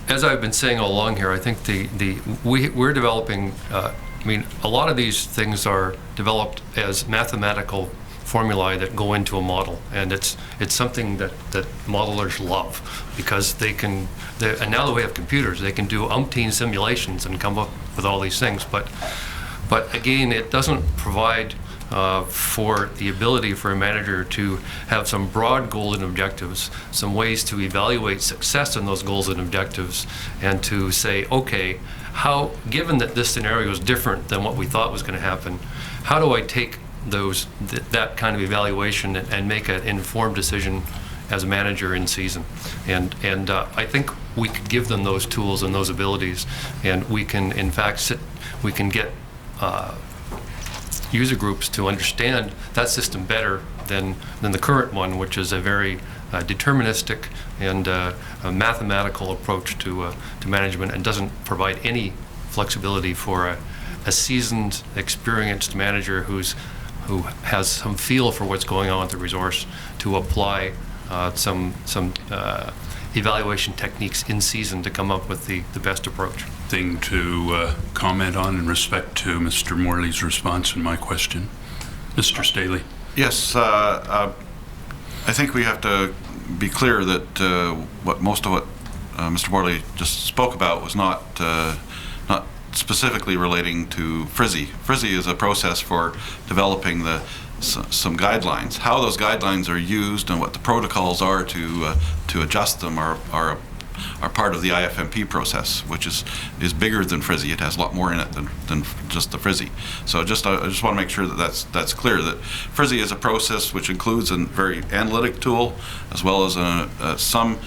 as I've been saying all along here, I think we're developing, a lot of these things are developed as mathematical formulae that go into a model, and it's something that modelers love, because and now that we have computers, they can do umpteen simulations and come up with all these things, but again, it doesn't provide for the ability for a manager to have some broad goals and objectives, some ways to evaluate success in those goals and objectives, and to say, okay, given that this scenario is different than what we thought was going to happen, how do I take that kind of evaluation and make an informed decision as a manager in season? And I think we could give them those tools and those abilities, and we can in fact we can get user groups to understand that system better than the current one, which is a very deterministic and a mathematical approach to management, and doesn't provide any flexibility for a seasoned, experienced manager who has some feel for what's going on with the resource to apply some evaluation techniques in season to come up with the best approach. Thing to comment on in respect to Mr. Morley's response and my question. Mr. Staley. Yes, I think we have to be clear that most of what Mr. Morley just spoke about was not specifically relating to FRSSI. FRSSI is a process for developing some guidelines. How those guidelines are used and what the protocols are to adjust them are part of the IFMP process, which is bigger than FRSSI. It has a lot more in it than just the FRSSI. So I just want to make sure that that's clear, that FRSSI is a process which includes a very analytic tool, as well as some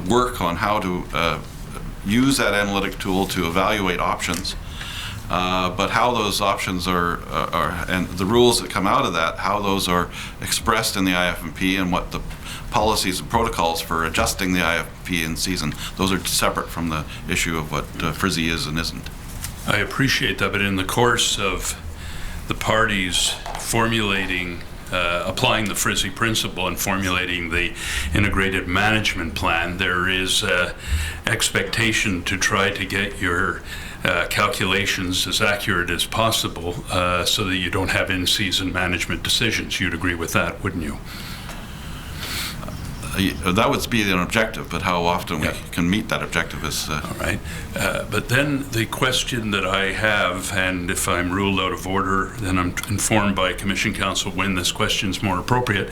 work on how to use that analytic tool to evaluate options. But how those options are, and the rules that come out of that, how those are expressed in the IFMP and what the policies and protocols for adjusting the IFP in season, those are separate from the issue of what FRSSI is and isn't. I appreciate that, but in the course of the parties formulating, applying the FRSSI principle and formulating the integrated management plan, there is expectation to try to get your calculations as accurate as possible so that you don't have in-season management decisions. You'd agree with that, wouldn't you? That would be an objective, but how often we can meet that objective is... All right. But then the question that I have, and if I'm ruled out of order, then I'm informed by Commission Counsel when this question is more appropriate,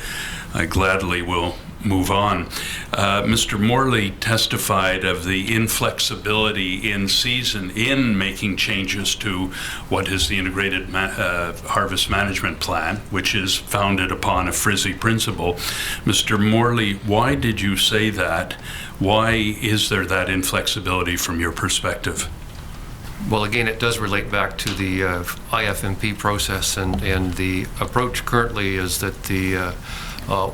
I gladly will move on. Mr. Morley testified of the inflexibility in season in making changes to what is the integrated harvest management plan, which is founded upon a FRSSI principle. Mr. Morley, why did you say that? Why is there that inflexibility from your perspective? Well, again, it does relate back to the IFMP process, and the approach currently is that the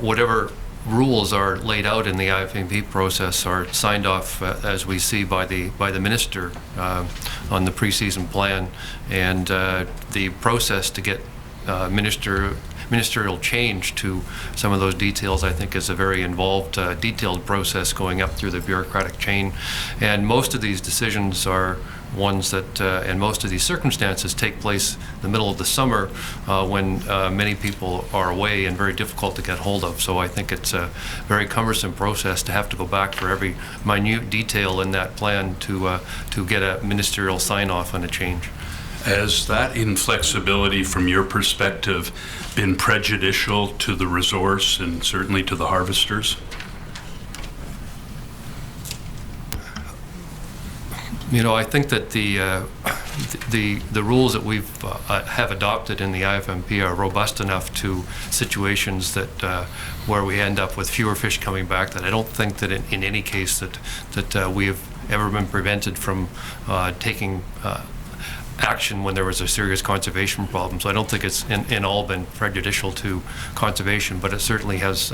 whatever rules are laid out in the IFMP process are signed off, as we see, by the minister on the pre-season plan, and the process to get ministerial change to some of those details, I think, is a very involved, detailed process going up through the bureaucratic chain. And most of these decisions are ones that, and most of these circumstances take place in the middle of the summer when many people are away and very difficult to get hold of. So I think it's a very cumbersome process to have to go back for every minute detail in that plan to get a ministerial sign-off on a change. Has that inflexibility, from your perspective, been prejudicial to the resource and certainly to the harvesters? You know, I think that the rules that we've have adopted in the IFMP are robust enough to situations that where we end up with fewer fish coming back. That I don't think that in any case that we have ever been prevented from taking action when there was a serious conservation problem. So I don't think it's in all been prejudicial to conservation, but it certainly has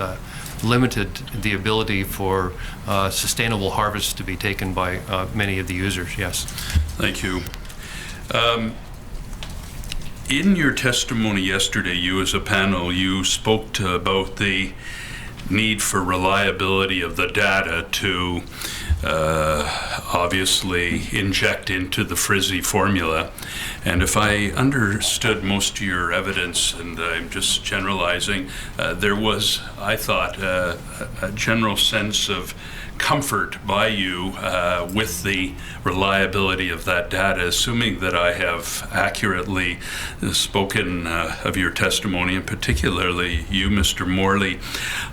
limited the ability for sustainable harvests to be taken by many of the users, yes. Thank you. In your testimony yesterday, you as a panel, you spoke about the need for reliability of the data to obviously inject into the FRSSI formula. And if I understood most of your evidence, and I'm just generalizing, there was, I thought, a general sense of comfort by you with the reliability of that data, assuming that I have accurately spoken of your testimony, and particularly you, Mr. Morley.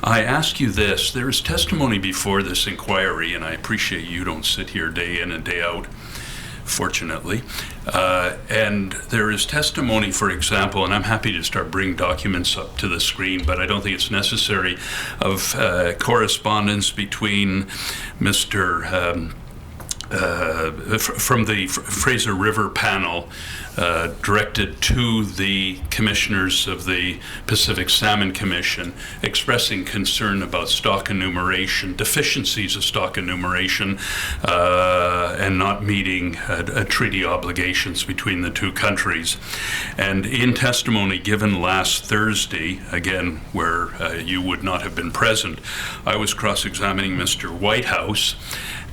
I ask you this: there is testimony before this inquiry, and I appreciate you don't sit here day in and day out, fortunately. And there is testimony, for example, and I'm happy to start bringing documents up to the screen, but I don't think it's necessary, of correspondence between Mr. From the Fraser River panel directed to the commissioners of the Pacific Salmon Commission, expressing concern about stock enumeration, deficiencies of stock enumeration, and not meeting treaty obligations between the two countries. And in testimony given last Thursday, again, where you would not have been present, I was cross-examining Mr. Whitehouse,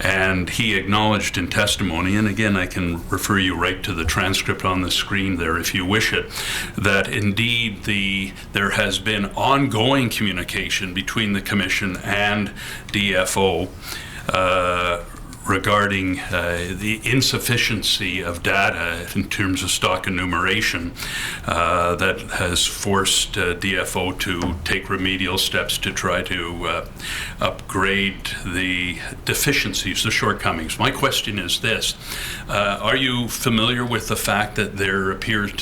and he acknowledged in testimony, and again I can refer you right to the transcript on the screen there if you wish it, that indeed there has been ongoing communication between the Commission and DFO regarding the insufficiency of data in terms of stock enumeration that has forced DFO to take remedial steps to try to upgrade the deficiencies, the shortcomings. My question is this: are you familiar with the fact that there appears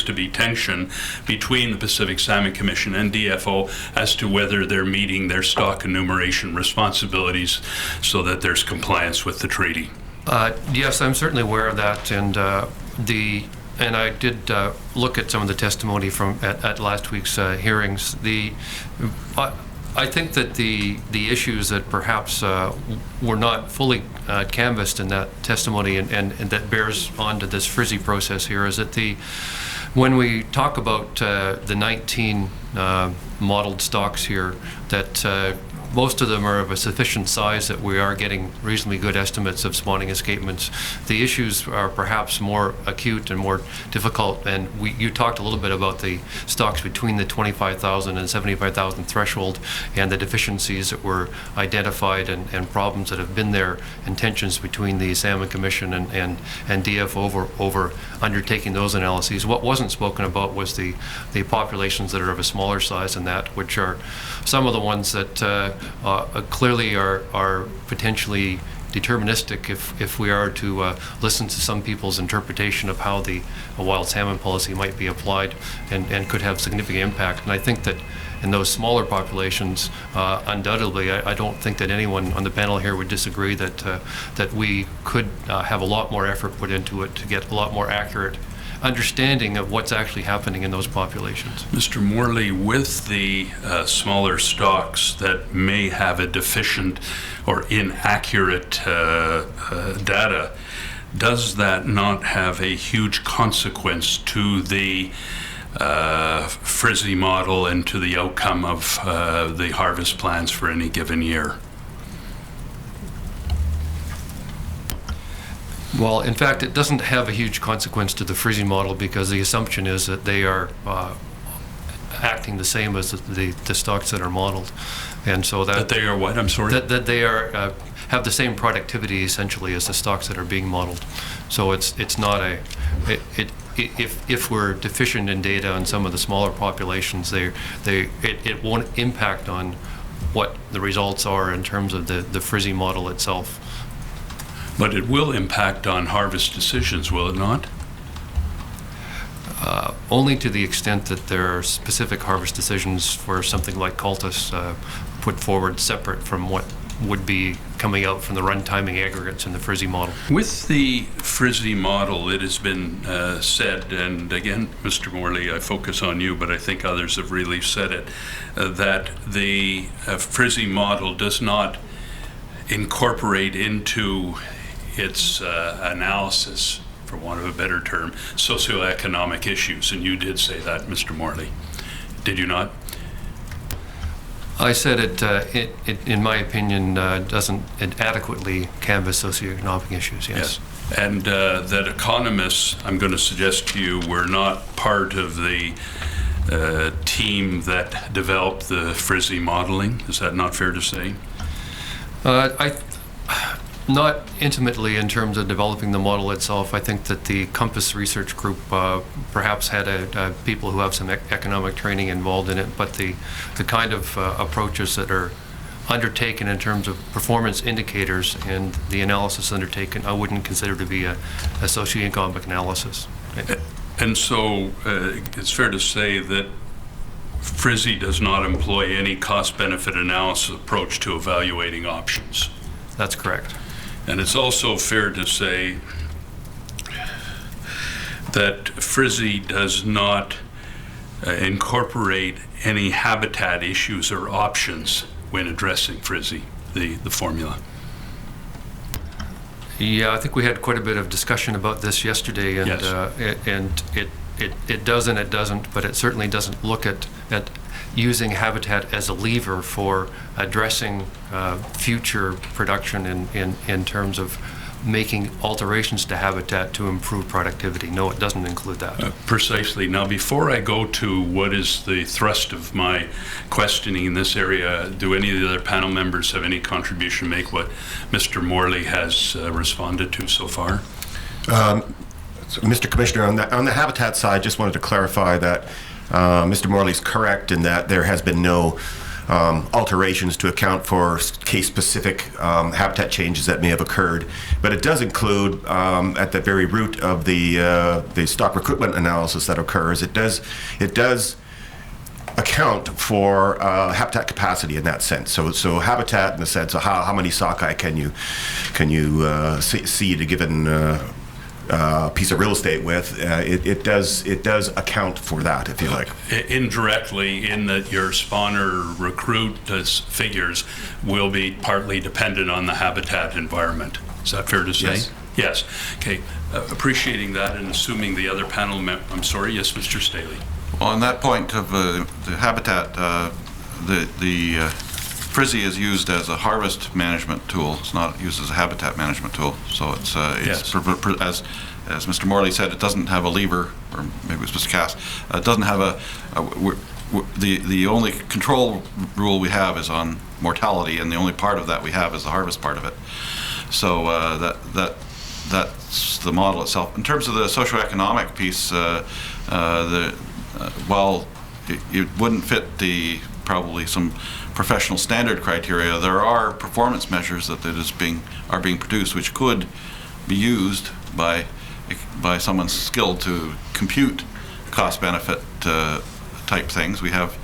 to be tension between the Pacific Salmon Commission and DFO as to whether they're meeting their stock enumeration responsibilities so that there's compliance with the treaty? Yes, I'm certainly aware of that, and I did look at some of the testimony from at last week's hearings. I think that the issues that perhaps were not fully canvassed in that testimony and that bears onto this FRSSI process here is that when we talk about the 19 modeled stocks here, that most of them are of a sufficient size that we are getting reasonably good estimates of spawning escapements. The issues are perhaps more acute and more difficult, and you talked a little bit about the stocks between the 25,000 and 75,000 threshold and the deficiencies that were identified and problems that have been there and tensions between the Salmon Commission and DF over undertaking those analyses. What wasn't spoken about was the populations that are of a smaller size than that, which are some of the ones that clearly are potentially deterministic if we are to listen to some people's interpretation of how the wild salmon policy might be applied and could have significant impact. And I think that in those smaller populations, undoubtedly, I don't think that anyone on the panel here would disagree that we could have a lot more effort put into it to get a lot more accurate understanding of what's actually happening in those populations. Mr. Morley, with the smaller stocks that may have a deficient or inaccurate data, does that not have a huge consequence to the FRSSI model and to the outcome of the harvest plans for any given year? Well, in fact, it doesn't have a huge consequence to the FRSSI model because the assumption is that they are acting the same as the stocks that are modeled, and so that they are what? I'm sorry. That they are have the same productivity essentially as the stocks that are being modeled. So it's not if we're deficient in data on some of the smaller populations, it won't impact on what the results are in terms of the FRSSI model itself. But it will impact on harvest decisions, will it not? Only to the extent that there are specific harvest decisions for something like Cultus put forward separate from what would be coming out from the run timing aggregates in the FRSSI model. With the FRSSI model, it has been said, and again, Mr. Morley, I focus on you, but I think others have really said it, that the FRSSI model does not incorporate into its analysis, for want of a better term, socioeconomic issues, and you did say that, Mr. Morley. Did you not? I said it in my opinion, doesn't adequately canvass socioeconomic issues, yes. And that economists, I'm going to suggest to you, were not part of the team that developed the FRSSI modeling. Is that not fair to say? Not intimately in terms of developing the model itself. I think that the Compass Research Group perhaps had people who have some economic training involved in it, but the kind of approaches that are undertaken in terms of performance indicators and the analysis undertaken, I wouldn't consider to be a socioeconomic analysis. And so it's fair to say that FRSSI does not employ any cost-benefit analysis approach to evaluating options. That's correct. And it's also fair to say that FRSSI does not incorporate any habitat issues or options when addressing FRSSI, the formula. Yeah, I think we had quite a bit of discussion about this yesterday, and yes. It does and it doesn't, but it certainly doesn't look at using habitat as a lever for addressing future production in terms of making alterations to habitat to improve productivity. No, it doesn't include that. Precisely. Now, before I go to what is the thrust of my questioning in this area, do any of the other panel members have any contribution to make what Mr. Morley has responded to so far? So, Mr. Commissioner, on the habitat side, just wanted to clarify that Mr. Morley's correct in that there has been no alterations to account for case-specific habitat changes that may have occurred, but it does include at the very root of the stock recruitment analysis that occurs. It does account for habitat capacity in that sense. So habitat in the sense of how many sockeye can you seed a given piece of real estate with. It does account for that, if you like. Indirectly, in that your spawner recruit figures will be partly dependent on the habitat environment. Is that fair to say? Yes. Yes. Okay. Appreciating that and assuming the other panel I'm sorry. Yes, Mr. Staley. Well, on that point of the habitat, the FRSSI is used as a harvest management tool. It's not used as a habitat management tool. So it's Yes. As Mr. Morley said, it doesn't have a lever, or maybe it was Mr. Cass. It doesn't have the only control rule we have is on mortality, and the only part of that we have is the harvest part of it. So that's the model itself. In terms of the socioeconomic piece, while it wouldn't fit probably some professional standard criteria, there are performance measures that are being produced, which could be used by someone skilled to compute cost-benefit type things. We have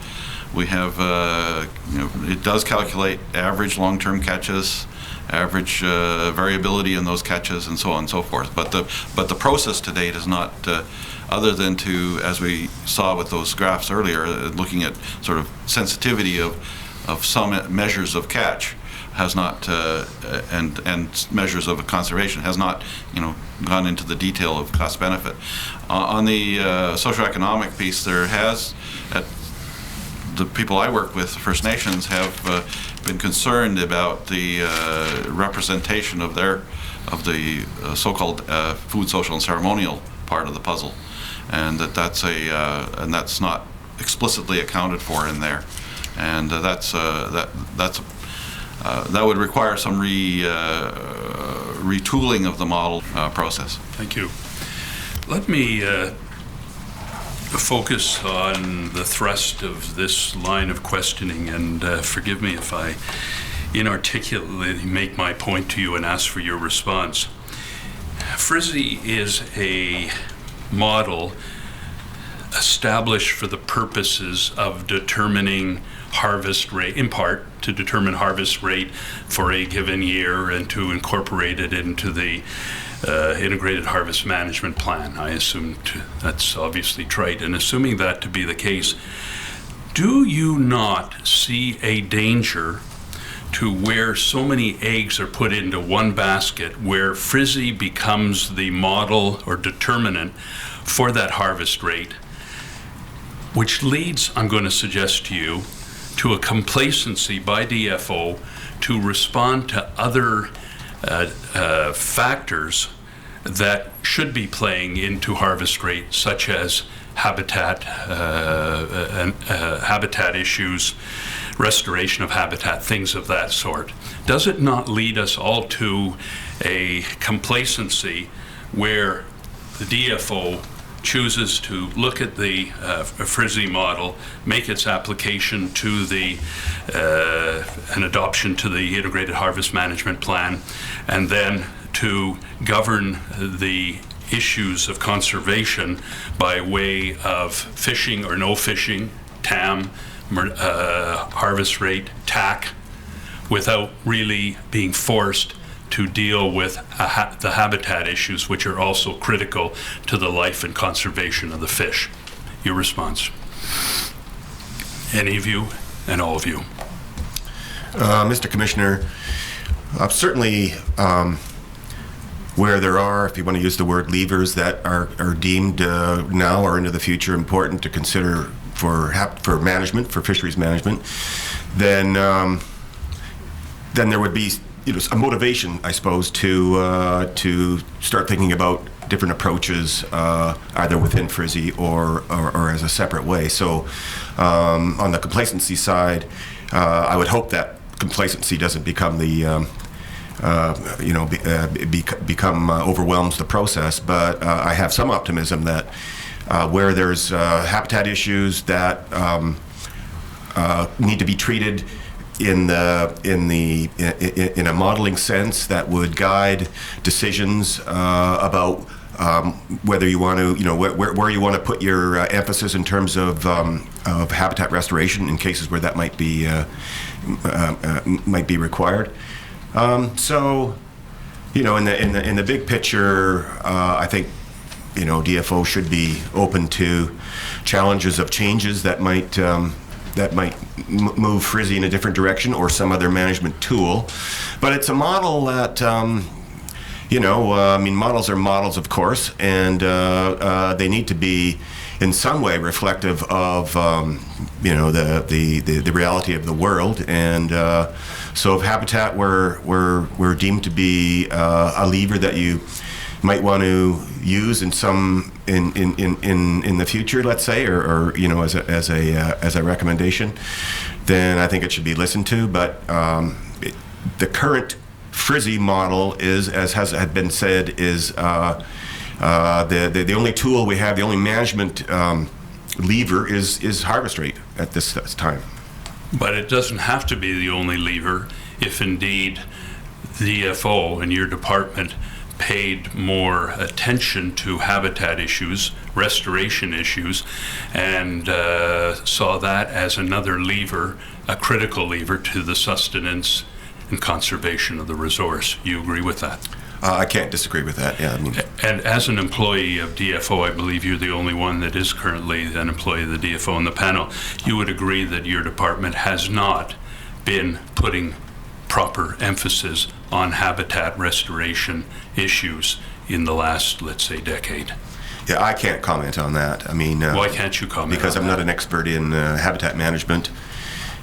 it does calculate average long-term catches, average variability in those catches, and so on and so forth. But the process to date is not, other than to, as we saw with those graphs earlier, looking at sort of sensitivity of some measures of catch, has not, and measures of conservation, has not, gone into the detail of cost benefit. On the socioeconomic piece, there has, the people I work with, First Nations, have been concerned about the representation of the so-called food, social, and ceremonial part of the puzzle, and that's not explicitly accounted for in there, and that would require some retooling of the model process. Thank you. Let me focus on the thrust of this line of questioning, and forgive me if I inarticulately make my point to you and ask for your response. FRSSI is a model established for the purposes of determining harvest rate, in part to determine harvest rate for a given year and to incorporate it into the integrated harvest management plan. I assume that's obviously trite. And assuming that to be the case, do you not see a danger to where so many eggs are put into one basket, where FRSSI becomes the model or determinant for that harvest rate, which leads, I'm going to suggest to you, to a complacency by DFO to respond to other factors that should be playing into harvest rate, such as habitat issues, restoration of habitat, things of that sort. Does it not lead us all to a complacency where the DFO chooses to look at the FRSSI model, make its application to an adoption to the Integrated Harvest Management Plan, and then to govern the issues of conservation by way of fishing or no fishing, TAM, harvest rate, TAC, without really being forced to deal with the habitat issues, which are also critical to the life and conservation of the fish? Your response? Any of you and all of you? Mr. Commissioner, certainly where there are, if you want to use the word levers, that are deemed now or into the future important to consider for management, for fisheries management, then there would be a motivation, I suppose, to start thinking about different approaches, either within FRSSI or as a separate way. So, on the complacency side, I would hope that complacency doesn't become overwhelms the process. But I have some optimism that where there's habitat issues that need to be treated in a modeling sense that would guide decisions about whether you want to, where you want to put your emphasis in terms of habitat restoration in cases where that might be required. So, in the big picture, I think, DFO should be open to challenges of changes that might move FRSSI in a different direction or some other management tool. But it's a model that, models are models, of course, and they need to be in some way reflective of, the reality of the world. And so if habitat were deemed to be a lever that you might want to use in the future, let's say, or as a recommendation, then I think it should be listened to. But the current FRSSI model is, as had been said, is the only tool we have, the only management lever is harvest rate at this time. But it doesn't have to be the only lever if indeed the DFO and your department paid more attention to habitat issues, restoration issues, and saw that as another lever, a critical lever to the sustenance and conservation of the resource. You agree with that? I can't disagree with that, yeah. And as an employee of DFO, I believe you're the only one that is currently an employee of the DFO in the panel. You would agree that your department has not been putting proper emphasis on habitat restoration issues in the last, let's say, decade. Yeah, I can't comment on that. Why can't you comment? Because I'm not an expert in habitat management,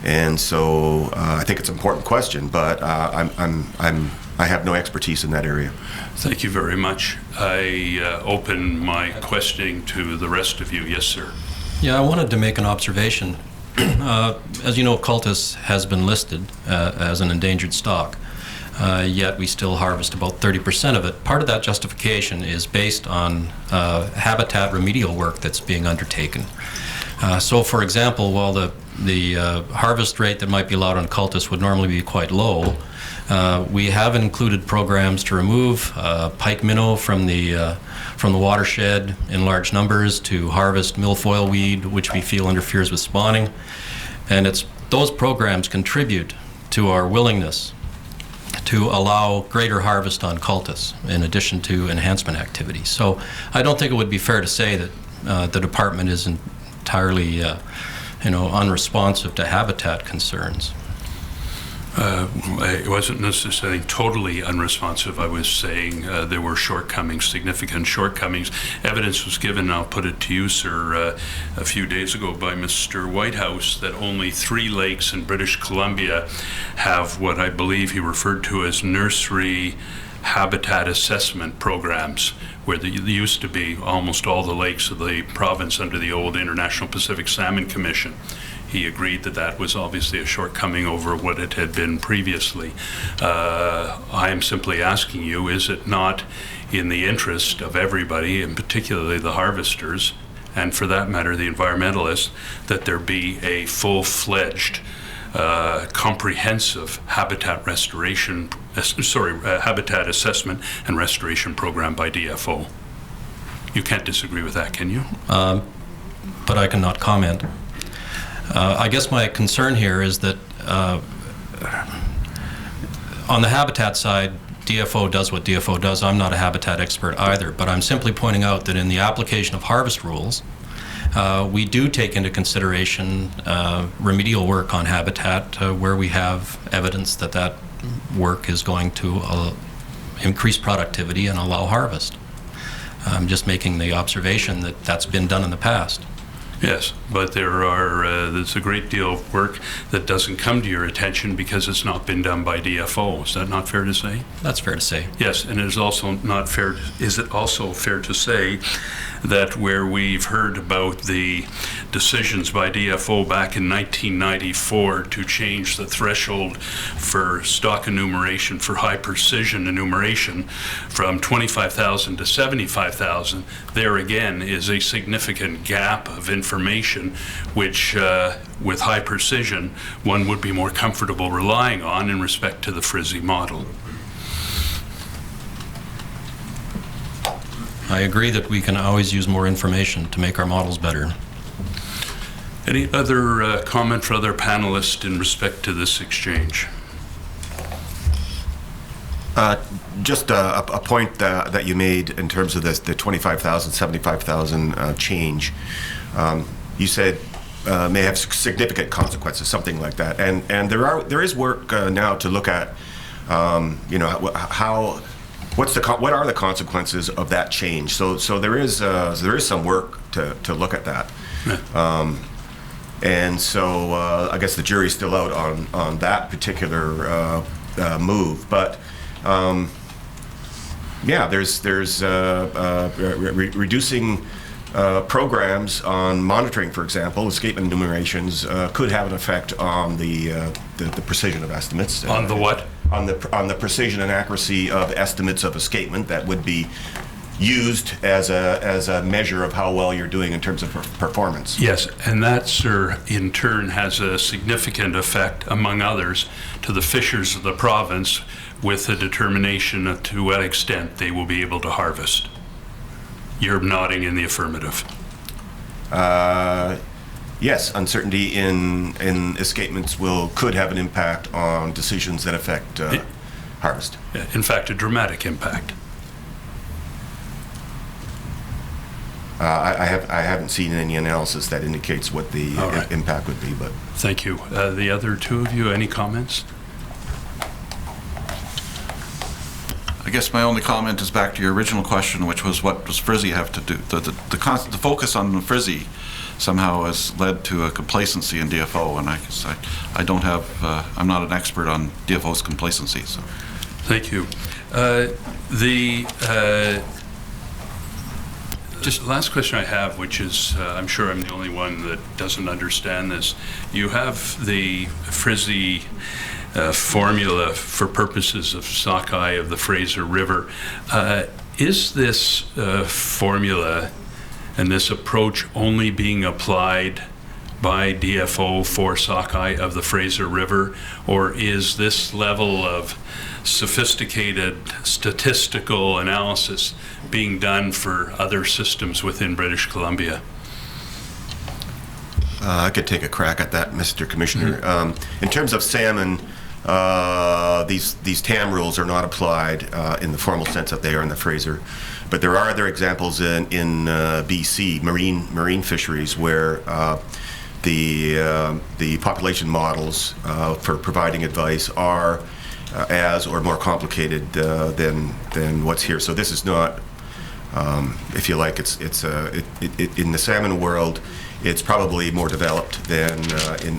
and so I think it's an important question. But I have no expertise in that area. Thank you very much. I open my questioning to the rest of you. Yes, sir. Yeah, I wanted to make an observation. As you know, cultus has been listed as an endangered stock, yet we still harvest about 30% of it. Part of that justification is based on habitat remedial work that's being undertaken. So, for example, while the harvest rate that might be allowed on cultus would normally be quite low, we have included programs to remove pike minnow from the watershed in large numbers, to harvest milfoil weed, which we feel interferes with spawning. And those programs contribute to our willingness to allow greater harvest on cultus in addition to enhancement activities. So I don't think it would be fair to say that the department is entirely unresponsive to habitat concerns. I wasn't necessarily totally unresponsive. I was saying there were shortcomings, significant shortcomings. Evidence was given, I'll put it to you, sir, a few days ago by Mr. Whitehouse that only 3 lakes in British Columbia have what I believe he referred to as nursery habitat assessment programs, where there used to be almost all the lakes of the province under the old International Pacific Salmon Commission. He agreed that that was obviously a shortcoming over what it had been previously. I am simply asking you, is it not in the interest of everybody, and particularly the harvesters, and for that matter the environmentalists, that there be a full-fledged, comprehensive habitat habitat assessment and restoration program by DFO? You can't disagree with that, can you? But I cannot comment. I guess my concern here is that on the habitat side, DFO does what DFO does. I'm not a habitat expert either, but I'm simply pointing out that in the application of harvest rules, we do take into consideration remedial work on habitat where we have evidence that that work is going to increase productivity and allow harvest. I'm just making the observation that that's been done in the past. Yes, but there's a great deal of work that doesn't come to your attention because it's not been done by DFO. Is that not fair to say? That's fair to say. Yes, and it is also not fair. Is it also fair to say that where we've heard about the decisions by DFO back in 1994 to change the threshold for stock enumeration for high precision enumeration from 25,000 to 75,000, there again is a significant gap of information which with high precision one would be more comfortable relying on in respect to the FRSSI model. I agree that we can always use more information to make our models better. Any other comment for other panelists in respect to this exchange? Just a point that you made in terms of this, the 25,000, 75,000 change. You said may have significant consequences, something like that. And there is work now to look at, you know, what are the consequences of that change. So there is some work to look at that. Yeah. And so I guess the jury's still out on that particular move, but. Yeah, there's reducing programs on monitoring, for example, escapement enumerations could have an effect on the precision of estimates. On the what? On the precision and accuracy of estimates of escapement that would be used as a measure of how well you're doing in terms of performance. Yes, and that, sir, in turn has a significant effect, among others, to the fishers of the province with a determination to what extent they will be able to harvest. You're nodding in the affirmative. Yes, uncertainty in escapements could have an impact on decisions that affect harvest. In fact, a dramatic impact. I haven't seen any analysis that indicates what the impact would be, but. Thank you. The other two of you, any comments? I guess my only comment is back to your original question, which was what does FRSSI have to do? The focus on FRSSI somehow has led to a complacency in DFO, and I don't have, I'm not an expert on DFO's complacency. So. Thank you. Just last question I have, which is, I'm sure I'm the only one that doesn't understand this. You have the FRSSI formula for purposes of Sockeye of the Fraser River. Is this formula and this approach only being applied by DFO for Sockeye of the Fraser River, or is this level of sophisticated statistical analysis being done for other systems within British Columbia? I could take a crack at that, Mr. Commissioner. In terms of salmon, these TAM rules are not applied in the formal sense that they are in the Fraser, but there are other examples in BC, marine fisheries, where the population models for providing advice are as or more complicated than what's here. So this is not, if you like, it's in the salmon world, it's probably more developed than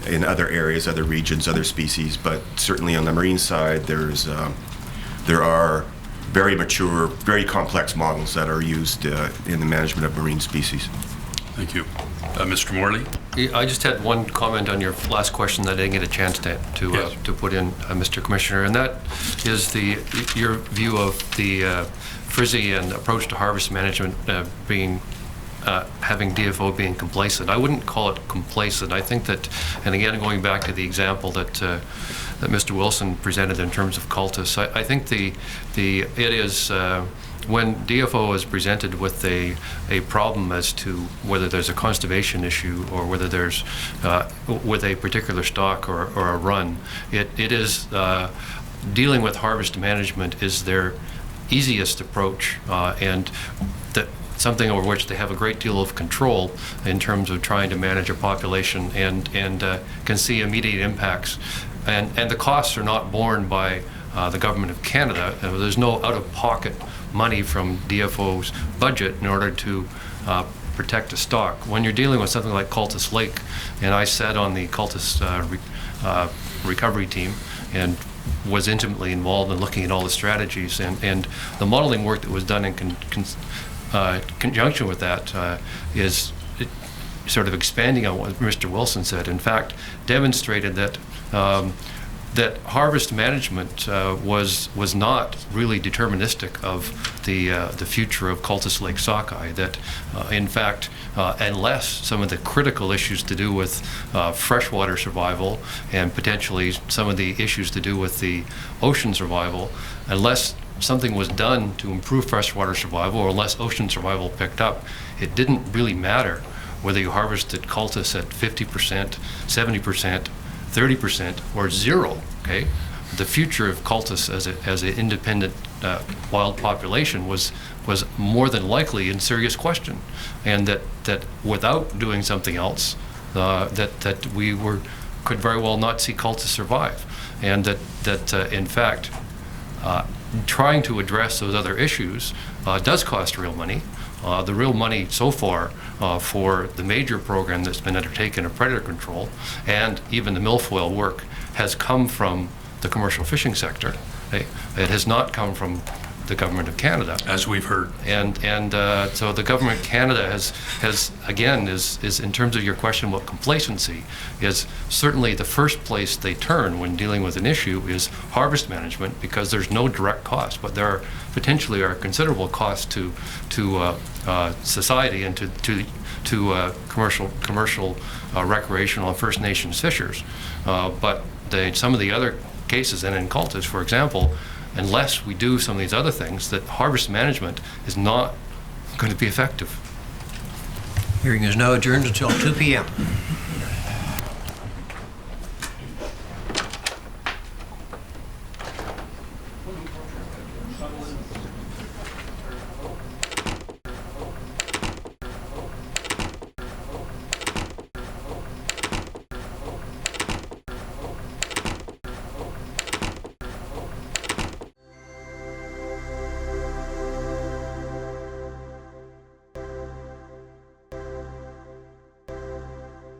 in other areas, other regions, other species. But certainly on the marine side, there are very mature, very complex models that are used in the management of marine species. Thank you. Mr. Morley? I just had one comment on your last question that I didn't get a chance to put in, Mr. Commissioner, and that is your view of the FRSSI and approach to harvest management having DFO being complacent. I wouldn't call it complacent. I think that, and again, going back to the example that Mr. Wilson presented in terms of cultus, I think it is when DFO is presented with a problem as to whether there's a conservation issue or whether there's with a particular stock or a run, it is dealing with harvest management is their easiest approach, and that something over which they have a great deal of control in terms of trying to manage a population and can see immediate impacts, and the costs are not borne by the government of Canada. There's no out-of-pocket money from DFO's budget in order to protect a stock. When you're dealing with something like Cultus Lake, and I sat on the Cultus recovery team and was intimately involved in looking at all the strategies, and the modeling work that was done in conjunction with that is sort of expanding on what Mr. Wilson said. In fact, demonstrated that that harvest management was not really deterministic of the future of Cultus Lake Sockeye. That in fact, unless some of the critical issues to do with freshwater survival and potentially some of the issues to do with the ocean survival, unless something was done to improve freshwater survival, or unless ocean survival picked up, it didn't really matter whether you harvested cultus at 50%, 70%, 30%, or zero, okay? The future of cultus as an independent wild population was more than likely in serious question, and that without doing something else, that we could very well not see cultus survive, and that in fact trying to address those other issues does cost real money. The real money so far for the major program that's been undertaken of predator control and even the milfoil work has come from the commercial fishing sector. It has not come from the Government of Canada, as we've heard. And so the Government of Canada has again, is in terms of your question about complacency, is certainly the first place they turn when dealing with an issue is harvest management, because there's no direct cost, but there potentially are considerable costs to society and to commercial recreational and First Nations fishers. But some of the other cases, and in cultus, for example, unless we do some of these other things, that harvest management is not going to be effective. Hearing is now adjourned until 2 p.m.